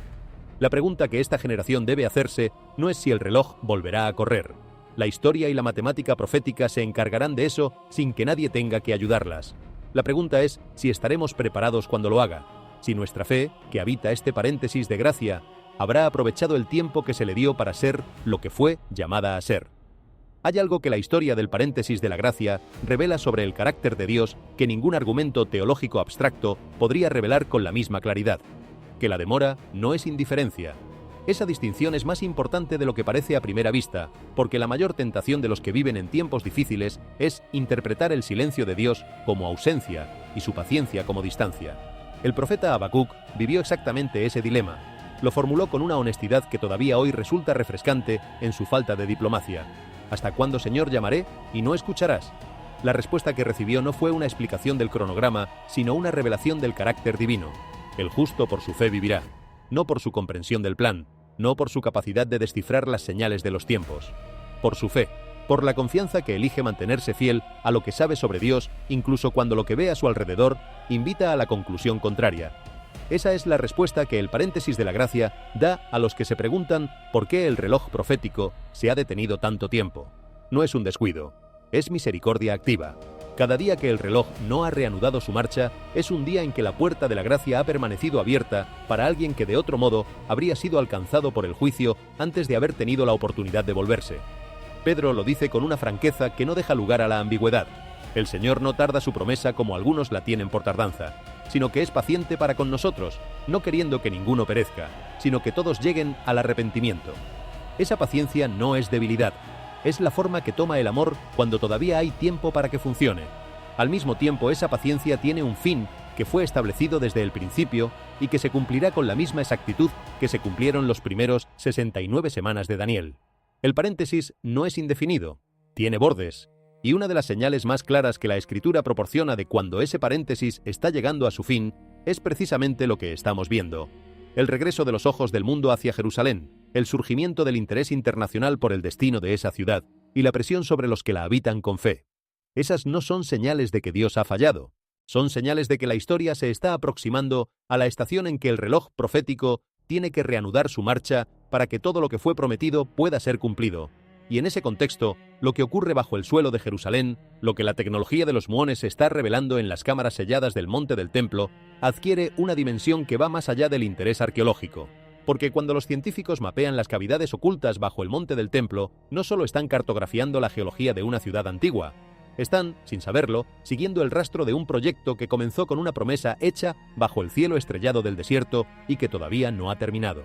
La pregunta que esta generación debe hacerse no es si el reloj volverá a correr. La historia y la matemática profética se encargarán de eso sin que nadie tenga que ayudarlas. La pregunta es si estaremos preparados cuando lo haga, si nuestra fe, que habita este paréntesis de gracia, habrá aprovechado el tiempo que se le dio para ser lo que fue llamada a ser. Hay algo que la historia del paréntesis de la gracia revela sobre el carácter de Dios que ningún argumento teológico abstracto podría revelar con la misma claridad, que la demora no es indiferencia. Esa distinción es más importante de lo que parece a primera vista, porque la mayor tentación de los que viven en tiempos difíciles es interpretar el silencio de Dios como ausencia y su paciencia como distancia. El profeta Habacuc vivió exactamente ese dilema. Lo formuló con una honestidad que todavía hoy resulta refrescante en su falta de diplomacia. ¿Hasta cuándo, Señor, llamaré y no escucharás? La respuesta que recibió no fue una explicación del cronograma, sino una revelación del carácter divino. El justo por su fe vivirá, no por su comprensión del plan, no por su capacidad de descifrar las señales de los tiempos. Por su fe, por la confianza que elige mantenerse fiel a lo que sabe sobre Dios, incluso cuando lo que ve a su alrededor invita a la conclusión contraria. Esa es la respuesta que el paréntesis de la gracia da a los que se preguntan por qué el reloj profético se ha detenido tanto tiempo. No es un descuido, es misericordia activa. Cada día que el reloj no ha reanudado su marcha es un día en que la puerta de la gracia ha permanecido abierta para alguien que de otro modo habría sido alcanzado por el juicio antes de haber tenido la oportunidad de volverse. Pedro lo dice con una franqueza que no deja lugar a la ambigüedad. El Señor no tarda su promesa como algunos la tienen por tardanza, sino que es paciente para con nosotros, no queriendo que ninguno perezca, sino que todos lleguen al arrepentimiento. Esa paciencia no es debilidad, es la forma que toma el amor cuando todavía hay tiempo para que funcione. Al mismo tiempo, esa paciencia tiene un fin que fue establecido desde el principio y que se cumplirá con la misma exactitud que se cumplieron los primeros 69 semanas de Daniel. El paréntesis no es indefinido, tiene bordes, y una de las señales más claras que la Escritura proporciona de cuando ese paréntesis está llegando a su fin es precisamente lo que estamos viendo: el regreso de los ojos del mundo hacia Jerusalén, el surgimiento del interés internacional por el destino de esa ciudad y la presión sobre los que la habitan con fe. Esas no son señales de que Dios ha fallado, son señales de que la historia se está aproximando a la estación en que el reloj profético tiene que reanudar su marcha para que todo lo que fue prometido pueda ser cumplido. Y en ese contexto, lo que ocurre bajo el suelo de Jerusalén, lo que la tecnología de los muones está revelando en las cámaras selladas del monte del templo, adquiere una dimensión que va más allá del interés arqueológico. Porque cuando los científicos mapean las cavidades ocultas bajo el monte del templo, no solo están cartografiando la geología de una ciudad antigua, están, sin saberlo, siguiendo el rastro de un proyecto que comenzó con una promesa hecha bajo el cielo estrellado del desierto y que todavía no ha terminado.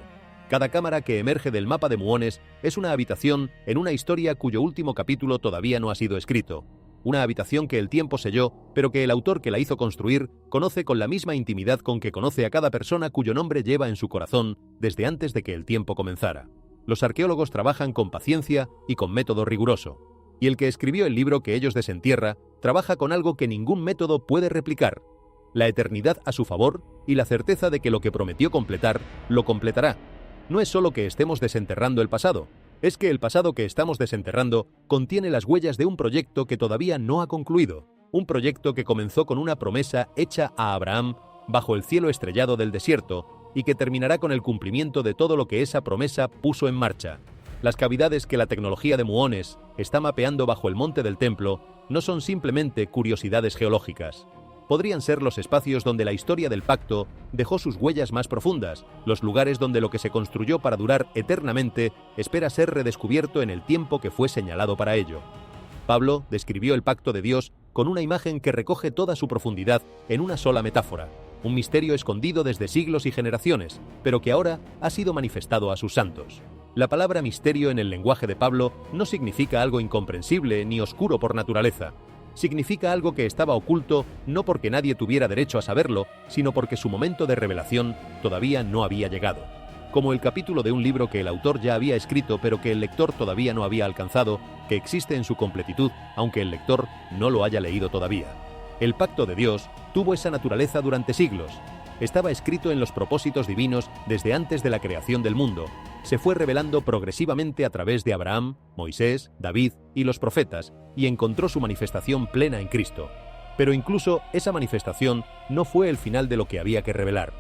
Cada cámara que emerge del mapa de muones es una habitación en una historia cuyo último capítulo todavía no ha sido escrito. Una habitación que el tiempo selló, pero que el autor que la hizo construir conoce con la misma intimidad con que conoce a cada persona cuyo nombre lleva en su corazón desde antes de que el tiempo comenzara. Los arqueólogos trabajan con paciencia y con método riguroso. Y el que escribió el libro que ellos desentierra trabaja con algo que ningún método puede replicar: la eternidad a su favor y la certeza de que lo que prometió completar, lo completará. No es solo que estemos desenterrando el pasado, es que el pasado que estamos desenterrando contiene las huellas de un proyecto que todavía no ha concluido, un proyecto que comenzó con una promesa hecha a Abraham bajo el cielo estrellado del desierto y que terminará con el cumplimiento de todo lo que esa promesa puso en marcha. Las cavidades que la tecnología de muones está mapeando bajo el monte del templo no son simplemente curiosidades geológicas. Podrían ser los espacios donde la historia del pacto dejó sus huellas más profundas, los lugares donde lo que se construyó para durar eternamente espera ser redescubierto en el tiempo que fue señalado para ello. Pablo describió el pacto de Dios con una imagen que recoge toda su profundidad en una sola metáfora, un misterio escondido desde siglos y generaciones, pero que ahora ha sido manifestado a sus santos. La palabra misterio en el lenguaje de Pablo no significa algo incomprensible ni oscuro por naturaleza. Significa algo que estaba oculto no porque nadie tuviera derecho a saberlo, sino porque su momento de revelación todavía no había llegado. Como el capítulo de un libro que el autor ya había escrito pero que el lector todavía no había alcanzado, que existe en su completitud, aunque el lector no lo haya leído todavía. El pacto de Dios tuvo esa naturaleza durante siglos. Estaba escrito en los propósitos divinos desde antes de la creación del mundo. Se fue revelando progresivamente a través de Abraham, Moisés, David y los profetas, y encontró su manifestación plena en Cristo. Pero incluso esa manifestación no fue el final de lo que había que revelar.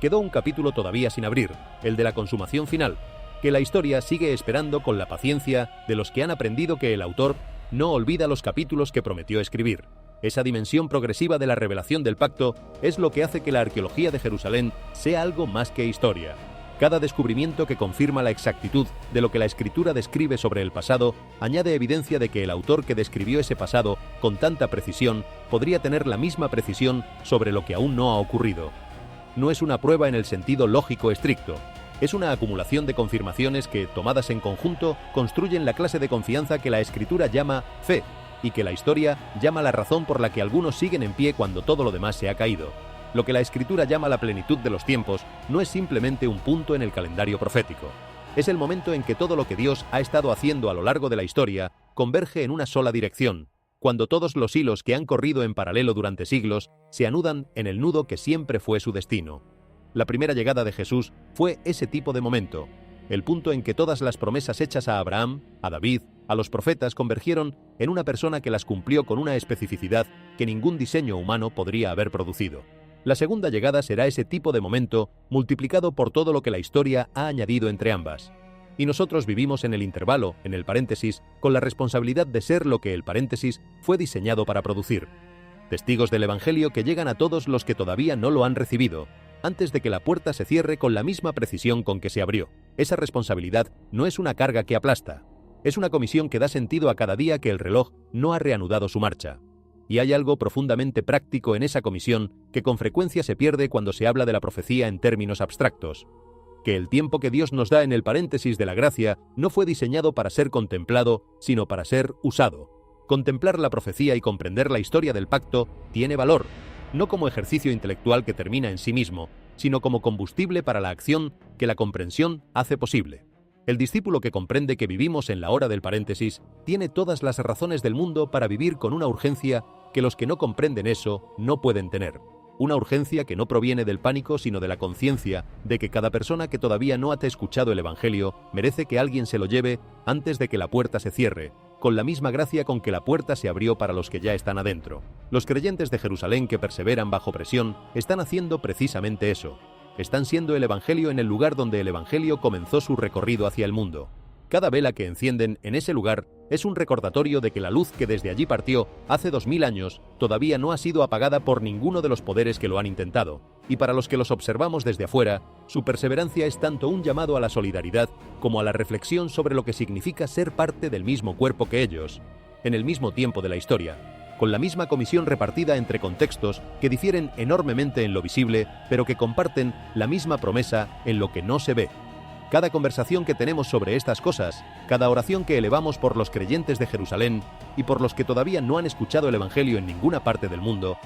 Quedó un capítulo todavía sin abrir, el de la consumación final, que la historia sigue esperando con la paciencia de los que han aprendido que el autor no olvida los capítulos que prometió escribir. Esa dimensión progresiva de la revelación del pacto es lo que hace que la arqueología de Jerusalén sea algo más que historia. Cada descubrimiento que confirma la exactitud de lo que la Escritura describe sobre el pasado añade evidencia de que el autor que describió ese pasado con tanta precisión podría tener la misma precisión sobre lo que aún no ha ocurrido. No es una prueba en el sentido lógico estricto. Es una acumulación de confirmaciones que, tomadas en conjunto, construyen la clase de confianza que la Escritura llama fe, y que la historia llama la razón por la que algunos siguen en pie cuando todo lo demás se ha caído. Lo que la Escritura llama la plenitud de los tiempos no es simplemente un punto en el calendario profético. Es el momento en que todo lo que Dios ha estado haciendo a lo largo de la historia converge en una sola dirección, cuando todos los hilos que han corrido en paralelo durante siglos se anudan en el nudo que siempre fue su destino. La primera llegada de Jesús fue ese tipo de momento, el punto en que todas las promesas hechas a Abraham, a David, A los profetas convergieron en una persona que las cumplió con una especificidad que ningún diseño humano podría haber producido. La segunda llegada será ese tipo de momento multiplicado por todo lo que la historia ha añadido entre ambas. Y nosotros vivimos en el intervalo, en el paréntesis, con la responsabilidad de ser lo que el paréntesis fue diseñado para producir. Testigos del Evangelio que llegan a todos los que todavía no lo han recibido, antes de que la puerta se cierre con la misma precisión con que se abrió. Esa responsabilidad no es una carga que aplasta. Es una comisión que da sentido a cada día que el reloj no ha reanudado su marcha. Y hay algo profundamente práctico en esa comisión que con frecuencia se pierde cuando se habla de la profecía en términos abstractos. Que el tiempo que Dios nos da en el paréntesis de la gracia no fue diseñado para ser contemplado, sino para ser usado. Contemplar la profecía y comprender la historia del pacto tiene valor, no como ejercicio intelectual que termina en sí mismo, sino como combustible para la acción que la comprensión hace posible. El discípulo que comprende que vivimos en la hora del paréntesis tiene todas las razones del mundo para vivir con una urgencia que los que no comprenden eso no pueden tener. Una urgencia que no proviene del pánico, sino de la conciencia de que cada persona que todavía no ha escuchado el Evangelio merece que alguien se lo lleve antes de que la puerta se cierre, con la misma gracia con que la puerta se abrió para los que ya están adentro. Los creyentes de Jerusalén que perseveran bajo presión están haciendo precisamente eso. Están siendo el Evangelio en el lugar donde el Evangelio comenzó su recorrido hacia el mundo. Cada vela que encienden en ese lugar es un recordatorio de que la luz que desde allí partió hace 2000 años todavía no ha sido apagada por ninguno de los poderes que lo han intentado, y para los que los observamos desde afuera, su perseverancia es tanto un llamado a la solidaridad como a la reflexión sobre lo que significa ser parte del mismo cuerpo que ellos, en el mismo tiempo de la historia, con la misma comisión repartida entre contextos que difieren enormemente en lo visible, pero que comparten la misma promesa en lo que no se ve. Cada conversación que tenemos sobre estas cosas, cada oración que elevamos por los creyentes de Jerusalén y por los que todavía no han escuchado el Evangelio en ninguna parte del mundo,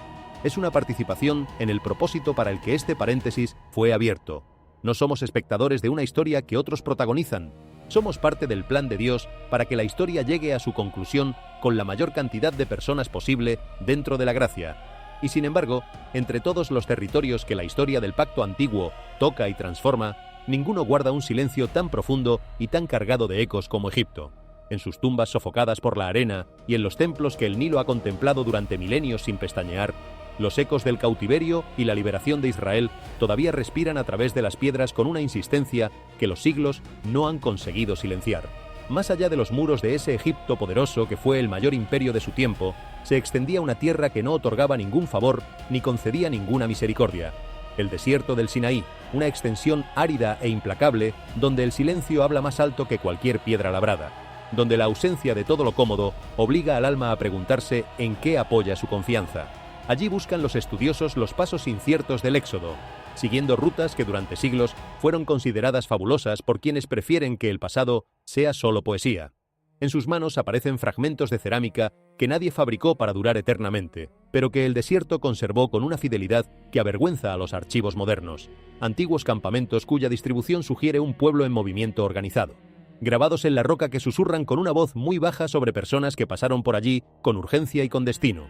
es una participación en el propósito para el que este paréntesis fue abierto. No somos espectadores de una historia que otros protagonizan, somos parte del plan de Dios para que la historia llegue a su conclusión con la mayor cantidad de personas posible dentro de la gracia. Y sin embargo, entre todos los territorios que la historia del pacto antiguo toca y transforma, ninguno guarda un silencio tan profundo y tan cargado de ecos como Egipto. En sus tumbas sofocadas por la arena y en los templos que el Nilo ha contemplado durante milenios sin pestañear, los ecos del cautiverio y la liberación de Israel todavía respiran a través de las piedras con una insistencia que los siglos no han conseguido silenciar. Más allá de los muros de ese Egipto poderoso que fue el mayor imperio de su tiempo, se extendía una tierra que no otorgaba ningún favor ni concedía ninguna misericordia. El desierto del Sinaí, una extensión árida e implacable donde el silencio habla más alto que cualquier piedra labrada, donde la ausencia de todo lo cómodo obliga al alma a preguntarse en qué apoya su confianza. Allí buscan los estudiosos los pasos inciertos del Éxodo, siguiendo rutas que durante siglos fueron consideradas fabulosas por quienes prefieren que el pasado sea solo poesía. En sus manos aparecen fragmentos de cerámica que nadie fabricó para durar eternamente, pero que el desierto conservó con una fidelidad que avergüenza a los archivos modernos. Antiguos campamentos cuya distribución sugiere un pueblo en movimiento organizado. Grabados en la roca que susurran con una voz muy baja sobre personas que pasaron por allí con urgencia y con destino.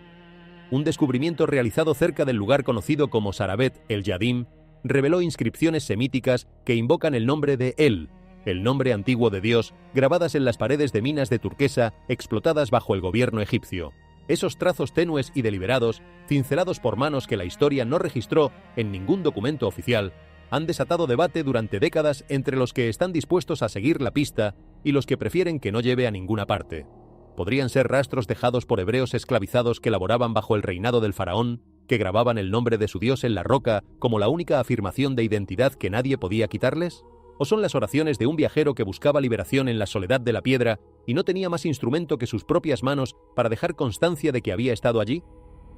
Un descubrimiento realizado cerca del lugar conocido como Sarabet el Yadim reveló inscripciones semíticas que invocan el nombre de El, el nombre antiguo de Dios, grabadas en las paredes de minas de turquesa explotadas bajo el gobierno egipcio. Esos trazos tenues y deliberados, cincelados por manos que la historia no registró en ningún documento oficial, han desatado debate durante décadas entre los que están dispuestos a seguir la pista y los que prefieren que no lleve a ninguna parte. Podrían ser rastros dejados por hebreos esclavizados que laboraban bajo el reinado del faraón, que grababan el nombre de su Dios en la roca como la única afirmación de identidad que nadie podía quitarles. ¿O son las oraciones de un viajero que buscaba liberación en la soledad de la piedra y no tenía más instrumento que sus propias manos para dejar constancia de que había estado allí?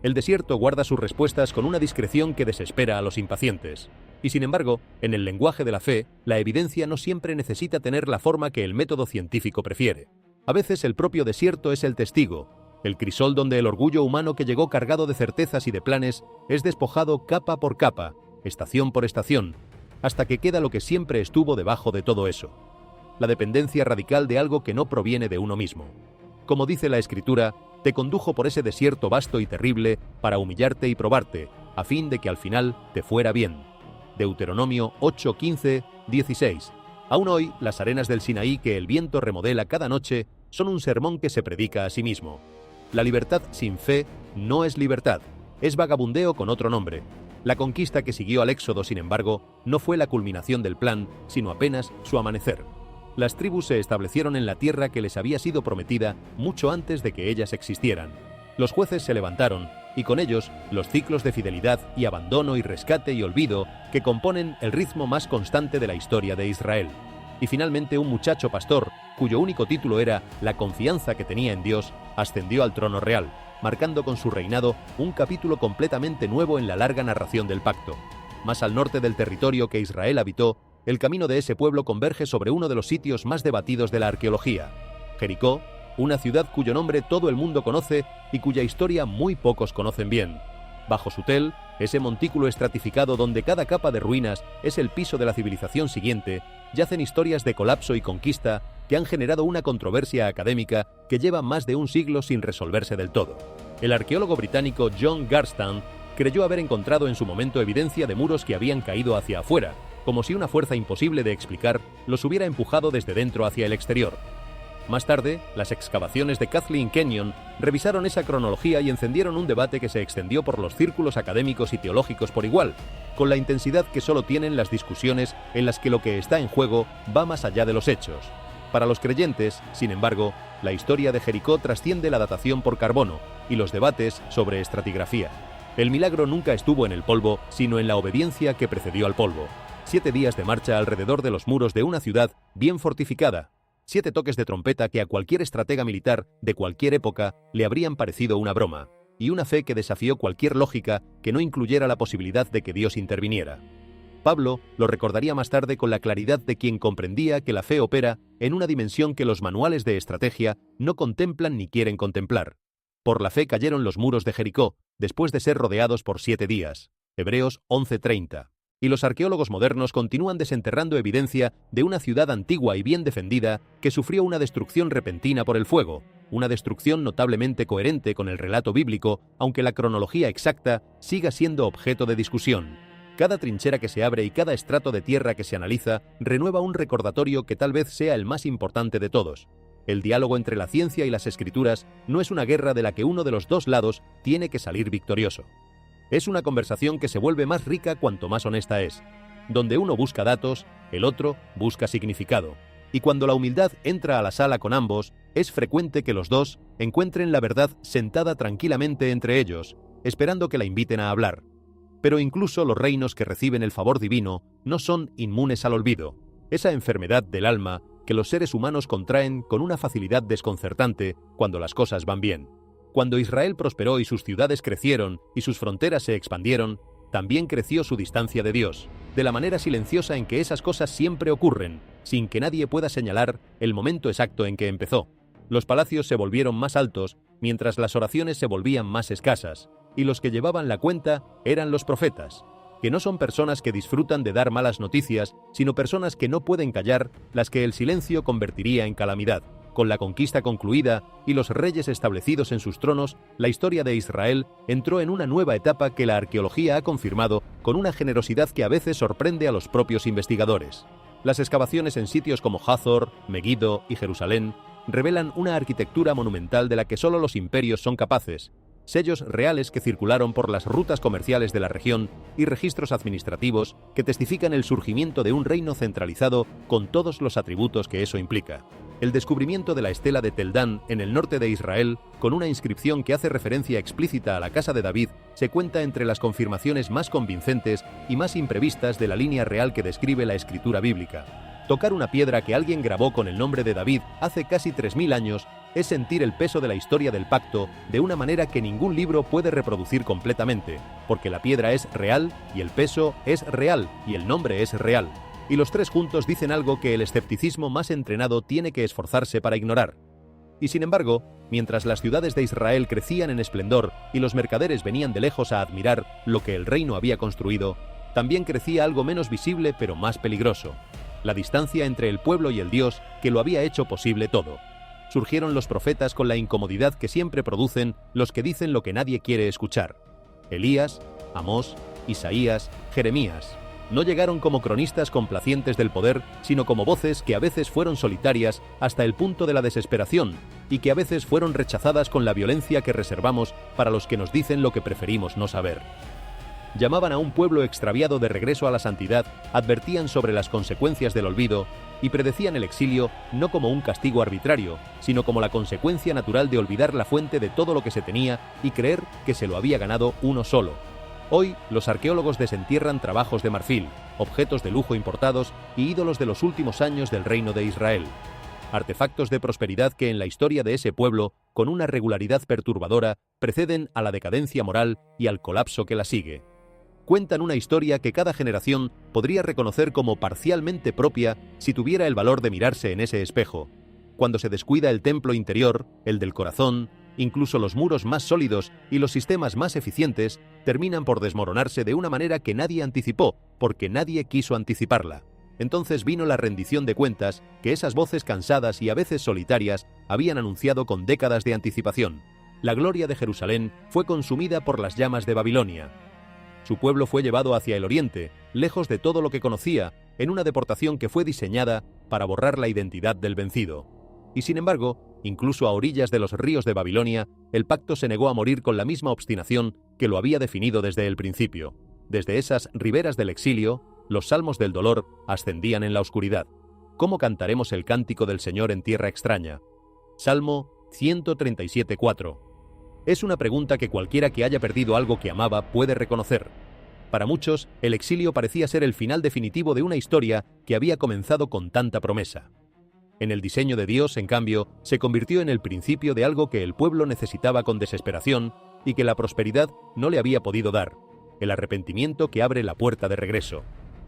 El desierto guarda sus respuestas con una discreción que desespera a los impacientes. Y sin embargo, en el lenguaje de la fe, la evidencia no siempre necesita tener la forma que el método científico prefiere. A veces el propio desierto es el testigo, el crisol donde el orgullo humano que llegó cargado de certezas y de planes es despojado capa por capa, estación por estación, hasta que queda lo que siempre estuvo debajo de todo eso: la dependencia radical de algo que no proviene de uno mismo. Como dice la Escritura, te condujo por ese desierto vasto y terrible para humillarte y probarte, a fin de que al final te fuera bien. Deuteronomio 8, 15, 16. Aún hoy, las arenas del Sinaí que el viento remodela cada noche son un sermón que se predica a sí mismo. La libertad sin fe no es libertad, es vagabundeo con otro nombre. La conquista que siguió al Éxodo, sin embargo, no fue la culminación del plan, sino apenas su amanecer. Las tribus se establecieron en la tierra que les había sido prometida mucho antes de que ellas existieran. Los jueces se levantaron, y con ellos los ciclos de fidelidad y abandono y rescate y olvido que componen el ritmo más constante de la historia de Israel. Y finalmente un muchacho pastor, cuyo único título era la confianza que tenía en Dios, ascendió al trono real, marcando con su reinado un capítulo completamente nuevo en la larga narración del pacto. Más al norte del territorio que Israel habitó, el camino de ese pueblo converge sobre uno de los sitios más debatidos de la arqueología, Jericó, una ciudad cuyo nombre todo el mundo conoce y cuya historia muy pocos conocen bien. Bajo su tel, ese montículo estratificado donde cada capa de ruinas es el piso de la civilización siguiente, yacen historias de colapso y conquista que han generado una controversia académica que lleva más de un siglo sin resolverse del todo. El arqueólogo británico John Garstan creyó haber encontrado en su momento evidencia de muros que habían caído hacia afuera, como si una fuerza imposible de explicar los hubiera empujado desde dentro hacia el exterior. Más tarde, las excavaciones de Kathleen Kenyon revisaron esa cronología y encendieron un debate que se extendió por los círculos académicos y teológicos por igual, con la intensidad que solo tienen las discusiones en las que lo que está en juego va más allá de los hechos. Para los creyentes, sin embargo, la historia de Jericó trasciende la datación por carbono y los debates sobre estratigrafía. El milagro nunca estuvo en el polvo, sino en la obediencia que precedió al polvo. 7 días de marcha alrededor de los muros de una ciudad bien fortificada. 7 toques de trompeta que a cualquier estratega militar de cualquier época le habrían parecido una broma, y una fe que desafió cualquier lógica que no incluyera la posibilidad de que Dios interviniera. Pablo lo recordaría más tarde con la claridad de quien comprendía que la fe opera en una dimensión que los manuales de estrategia no contemplan ni quieren contemplar. Por la fe cayeron los muros de Jericó, después de ser rodeados por 7 días. Hebreos 11:30. Y los arqueólogos modernos continúan desenterrando evidencia de una ciudad antigua y bien defendida que sufrió una destrucción repentina por el fuego, una destrucción notablemente coherente con el relato bíblico, aunque la cronología exacta siga siendo objeto de discusión. Cada trinchera que se abre y cada estrato de tierra que se analiza renueva un recordatorio que tal vez sea el más importante de todos. El diálogo entre la ciencia y las escrituras no es una guerra de la que uno de los dos lados tiene que salir victorioso. Es una conversación que se vuelve más rica cuanto más honesta es. Donde uno busca datos, el otro busca significado. Y cuando la humildad entra a la sala con ambos, es frecuente que los dos encuentren la verdad sentada tranquilamente entre ellos, esperando que la inviten a hablar. Pero incluso los reinos que reciben el favor divino no son inmunes al olvido. Esa enfermedad del alma que los seres humanos contraen con una facilidad desconcertante cuando las cosas van bien. Cuando Israel prosperó y sus ciudades crecieron y sus fronteras se expandieron, también creció su distancia de Dios, de la manera silenciosa en que esas cosas siempre ocurren, sin que nadie pueda señalar el momento exacto en que empezó. Los palacios se volvieron más altos, mientras las oraciones se volvían más escasas, y los que llevaban la cuenta eran los profetas, que no son personas que disfrutan de dar malas noticias, sino personas que no pueden callar las que el silencio convertiría en calamidad. Con la conquista concluida y los reyes establecidos en sus tronos, la historia de Israel entró en una nueva etapa que la arqueología ha confirmado con una generosidad que a veces sorprende a los propios investigadores. Las excavaciones en sitios como Hazor, Megiddo y Jerusalén revelan una arquitectura monumental de la que solo los imperios son capaces, sellos reales que circularon por las rutas comerciales de la región y registros administrativos que testifican el surgimiento de un reino centralizado con todos los atributos que eso implica. El descubrimiento de la estela de Tel Dan en el norte de Israel, con una inscripción que hace referencia explícita a la casa de David, se cuenta entre las confirmaciones más convincentes y más imprevistas de la línea real que describe la escritura bíblica. Tocar una piedra que alguien grabó con el nombre de David hace casi 3000 años es sentir el peso de la historia del pacto de una manera que ningún libro puede reproducir completamente, porque la piedra es real y el peso es real y el nombre es real. Y los tres juntos dicen algo que el escepticismo más entrenado tiene que esforzarse para ignorar. Y sin embargo, mientras las ciudades de Israel crecían en esplendor y los mercaderes venían de lejos a admirar lo que el reino había construido, también crecía algo menos visible pero más peligroso: la distancia entre el pueblo y el Dios que lo había hecho posible todo. Surgieron los profetas con la incomodidad que siempre producen los que dicen lo que nadie quiere escuchar: Elías, Amós, Isaías, Jeremías. No llegaron como cronistas complacientes del poder, sino como voces que a veces fueron solitarias hasta el punto de la desesperación y que a veces fueron rechazadas con la violencia que reservamos para los que nos dicen lo que preferimos no saber. Llamaban a un pueblo extraviado de regreso a la santidad, advertían sobre las consecuencias del olvido y predecían el exilio no como un castigo arbitrario, sino como la consecuencia natural de olvidar la fuente de todo lo que se tenía y creer que se lo había ganado uno solo. Hoy, los arqueólogos desentierran trabajos de marfil, objetos de lujo importados y ídolos de los últimos años del reino de Israel. Artefactos de prosperidad que en la historia de ese pueblo, con una regularidad perturbadora, preceden a la decadencia moral y al colapso que la sigue. Cuentan una historia que cada generación podría reconocer como parcialmente propia si tuviera el valor de mirarse en ese espejo. Cuando se descuida el templo interior, el del corazón, incluso los muros más sólidos y los sistemas más eficientes terminan por desmoronarse de una manera que nadie anticipó, porque nadie quiso anticiparla. Entonces vino la rendición de cuentas que esas voces cansadas y a veces solitarias habían anunciado con décadas de anticipación. La gloria de Jerusalén fue consumida por las llamas de Babilonia. Su pueblo fue llevado hacia el oriente, lejos de todo lo que conocía, en una deportación que fue diseñada para borrar la identidad del vencido. Y sin embargo, incluso a orillas de los ríos de Babilonia, el pacto se negó a morir con la misma obstinación que lo había definido desde el principio. Desde esas riberas del exilio, los salmos del dolor ascendían en la oscuridad. ¿Cómo cantaremos el cántico del Señor en tierra extraña? Salmo 137:4. Es una pregunta que cualquiera que haya perdido algo que amaba puede reconocer. Para muchos, el exilio parecía ser el final definitivo de una historia que había comenzado con tanta promesa. En el diseño de Dios, en cambio, se convirtió en el principio de algo que el pueblo necesitaba con desesperación y que la prosperidad no le había podido dar: el arrepentimiento que abre la puerta de regreso.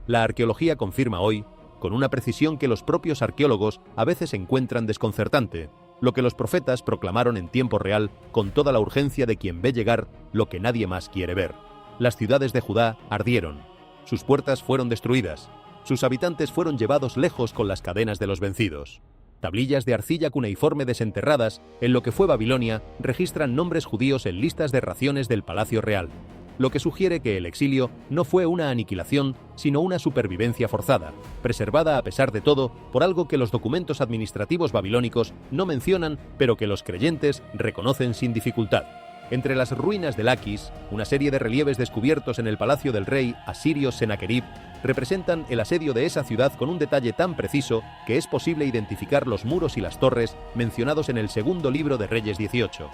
La arqueología confirma hoy, con una precisión que los propios arqueólogos a veces encuentran desconcertante, lo que los profetas proclamaron en tiempo real con toda la urgencia de quien ve llegar lo que nadie más quiere ver. Las ciudades de Judá ardieron, sus puertas fueron destruidas, sus habitantes fueron llevados lejos con las cadenas de los vencidos. Tablillas de arcilla cuneiforme desenterradas en lo que fue Babilonia registran nombres judíos en listas de raciones del Palacio Real, lo que sugiere que el exilio no fue una aniquilación, sino una supervivencia forzada, preservada a pesar de todo por algo que los documentos administrativos babilónicos no mencionan, pero que los creyentes reconocen sin dificultad. Entre las ruinas de Laquis, una serie de relieves descubiertos en el palacio del rey asirio Senaquerib representan el asedio de esa ciudad con un detalle tan preciso que es posible identificar los muros y las torres mencionados en el segundo libro de Reyes 18.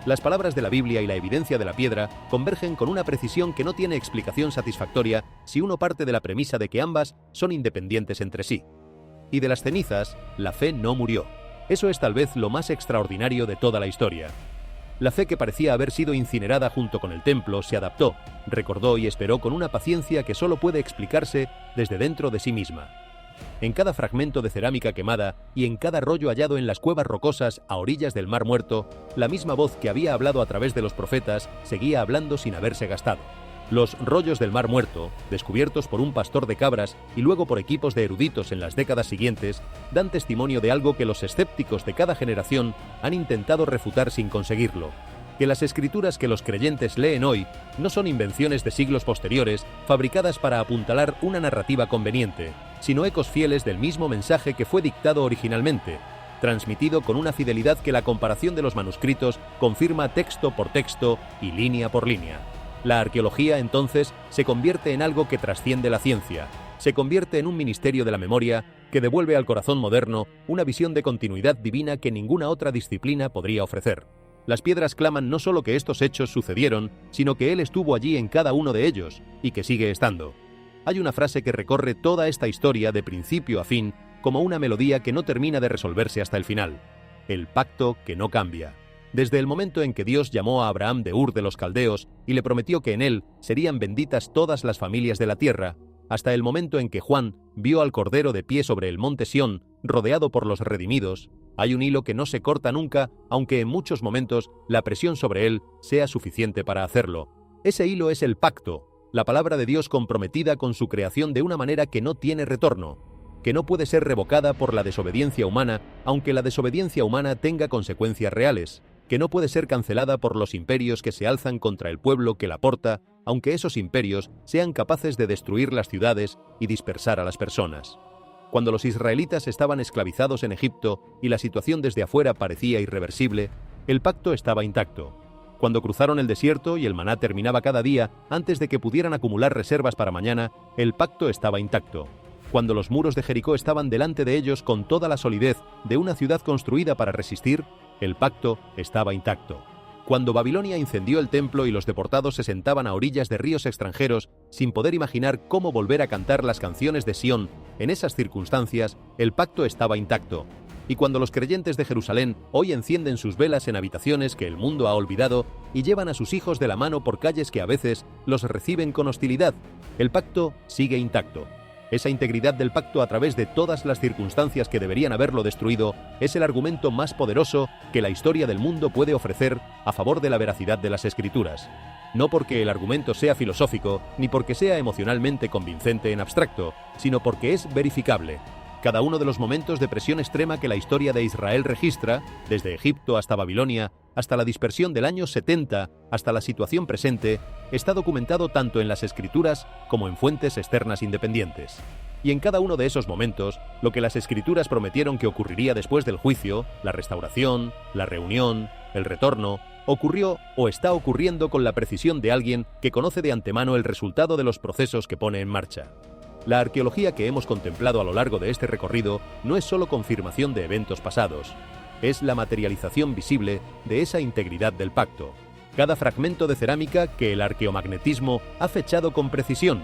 Las palabras de la Biblia y la evidencia de la piedra convergen con una precisión que no tiene explicación satisfactoria si uno parte de la premisa de que ambas son independientes entre sí. Y de las cenizas, la fe no murió. Eso es tal vez lo más extraordinario de toda la historia. La fe que parecía haber sido incinerada junto con el templo se adaptó, recordó y esperó con una paciencia que solo puede explicarse desde dentro de sí misma. En cada fragmento de cerámica quemada y en cada rollo hallado en las cuevas rocosas a orillas del Mar Muerto, la misma voz que había hablado a través de los profetas seguía hablando sin haberse gastado. Los rollos del Mar Muerto, descubiertos por un pastor de cabras y luego por equipos de eruditos en las décadas siguientes, dan testimonio de algo que los escépticos de cada generación han intentado refutar sin conseguirlo: que las escrituras que los creyentes leen hoy no son invenciones de siglos posteriores fabricadas para apuntalar una narrativa conveniente, sino ecos fieles del mismo mensaje que fue dictado originalmente, transmitido con una fidelidad que la comparación de los manuscritos confirma texto por texto y línea por línea. La arqueología, entonces, se convierte en algo que trasciende la ciencia, se convierte en un ministerio de la memoria que devuelve al corazón moderno una visión de continuidad divina que ninguna otra disciplina podría ofrecer. Las piedras claman no solo que estos hechos sucedieron, sino que Él estuvo allí en cada uno de ellos, y que sigue estando. Hay una frase que recorre toda esta historia de principio a fin como una melodía que no termina de resolverse hasta el final: el pacto que no cambia. Desde el momento en que Dios llamó a Abraham de Ur de los Caldeos y le prometió que en él serían benditas todas las familias de la tierra, hasta el momento en que Juan vio al Cordero de pie sobre el monte Sión, rodeado por los redimidos, hay un hilo que no se corta nunca, aunque en muchos momentos la presión sobre él sea suficiente para hacerlo. Ese hilo es el pacto, la palabra de Dios comprometida con su creación de una manera que no tiene retorno, que no puede ser revocada por la desobediencia humana, aunque la desobediencia humana tenga consecuencias reales, que no puede ser cancelada por los imperios que se alzan contra el pueblo que la porta, aunque esos imperios sean capaces de destruir las ciudades y dispersar a las personas. Cuando los israelitas estaban esclavizados en Egipto y la situación desde afuera parecía irreversible, el pacto estaba intacto. Cuando cruzaron el desierto y el maná terminaba cada día antes de que pudieran acumular reservas para mañana, el pacto estaba intacto. Cuando los muros de Jericó estaban delante de ellos con toda la solidez de una ciudad construida para resistir, el pacto estaba intacto. Cuando Babilonia incendió el templo y los deportados se sentaban a orillas de ríos extranjeros sin poder imaginar cómo volver a cantar las canciones de Sión, en esas circunstancias, el pacto estaba intacto. Y cuando los creyentes de Jerusalén hoy encienden sus velas en habitaciones que el mundo ha olvidado y llevan a sus hijos de la mano por calles que a veces los reciben con hostilidad, el pacto sigue intacto. Esa integridad del pacto a través de todas las circunstancias que deberían haberlo destruido es el argumento más poderoso que la historia del mundo puede ofrecer a favor de la veracidad de las Escrituras. No porque el argumento sea filosófico, ni porque sea emocionalmente convincente en abstracto, sino porque es verificable. Cada uno de los momentos de presión extrema que la historia de Israel registra, desde Egipto hasta Babilonia, hasta la dispersión del año 70, hasta la situación presente, está documentado tanto en las Escrituras como en fuentes externas independientes. Y en cada uno de esos momentos, lo que las Escrituras prometieron que ocurriría después del juicio, la restauración, la reunión, el retorno, ocurrió o está ocurriendo con la precisión de alguien que conoce de antemano el resultado de los procesos que pone en marcha. La arqueología que hemos contemplado a lo largo de este recorrido no es solo confirmación de eventos pasados, es la materialización visible de esa integridad del pacto. Cada fragmento de cerámica que el arqueomagnetismo ha fechado con precisión,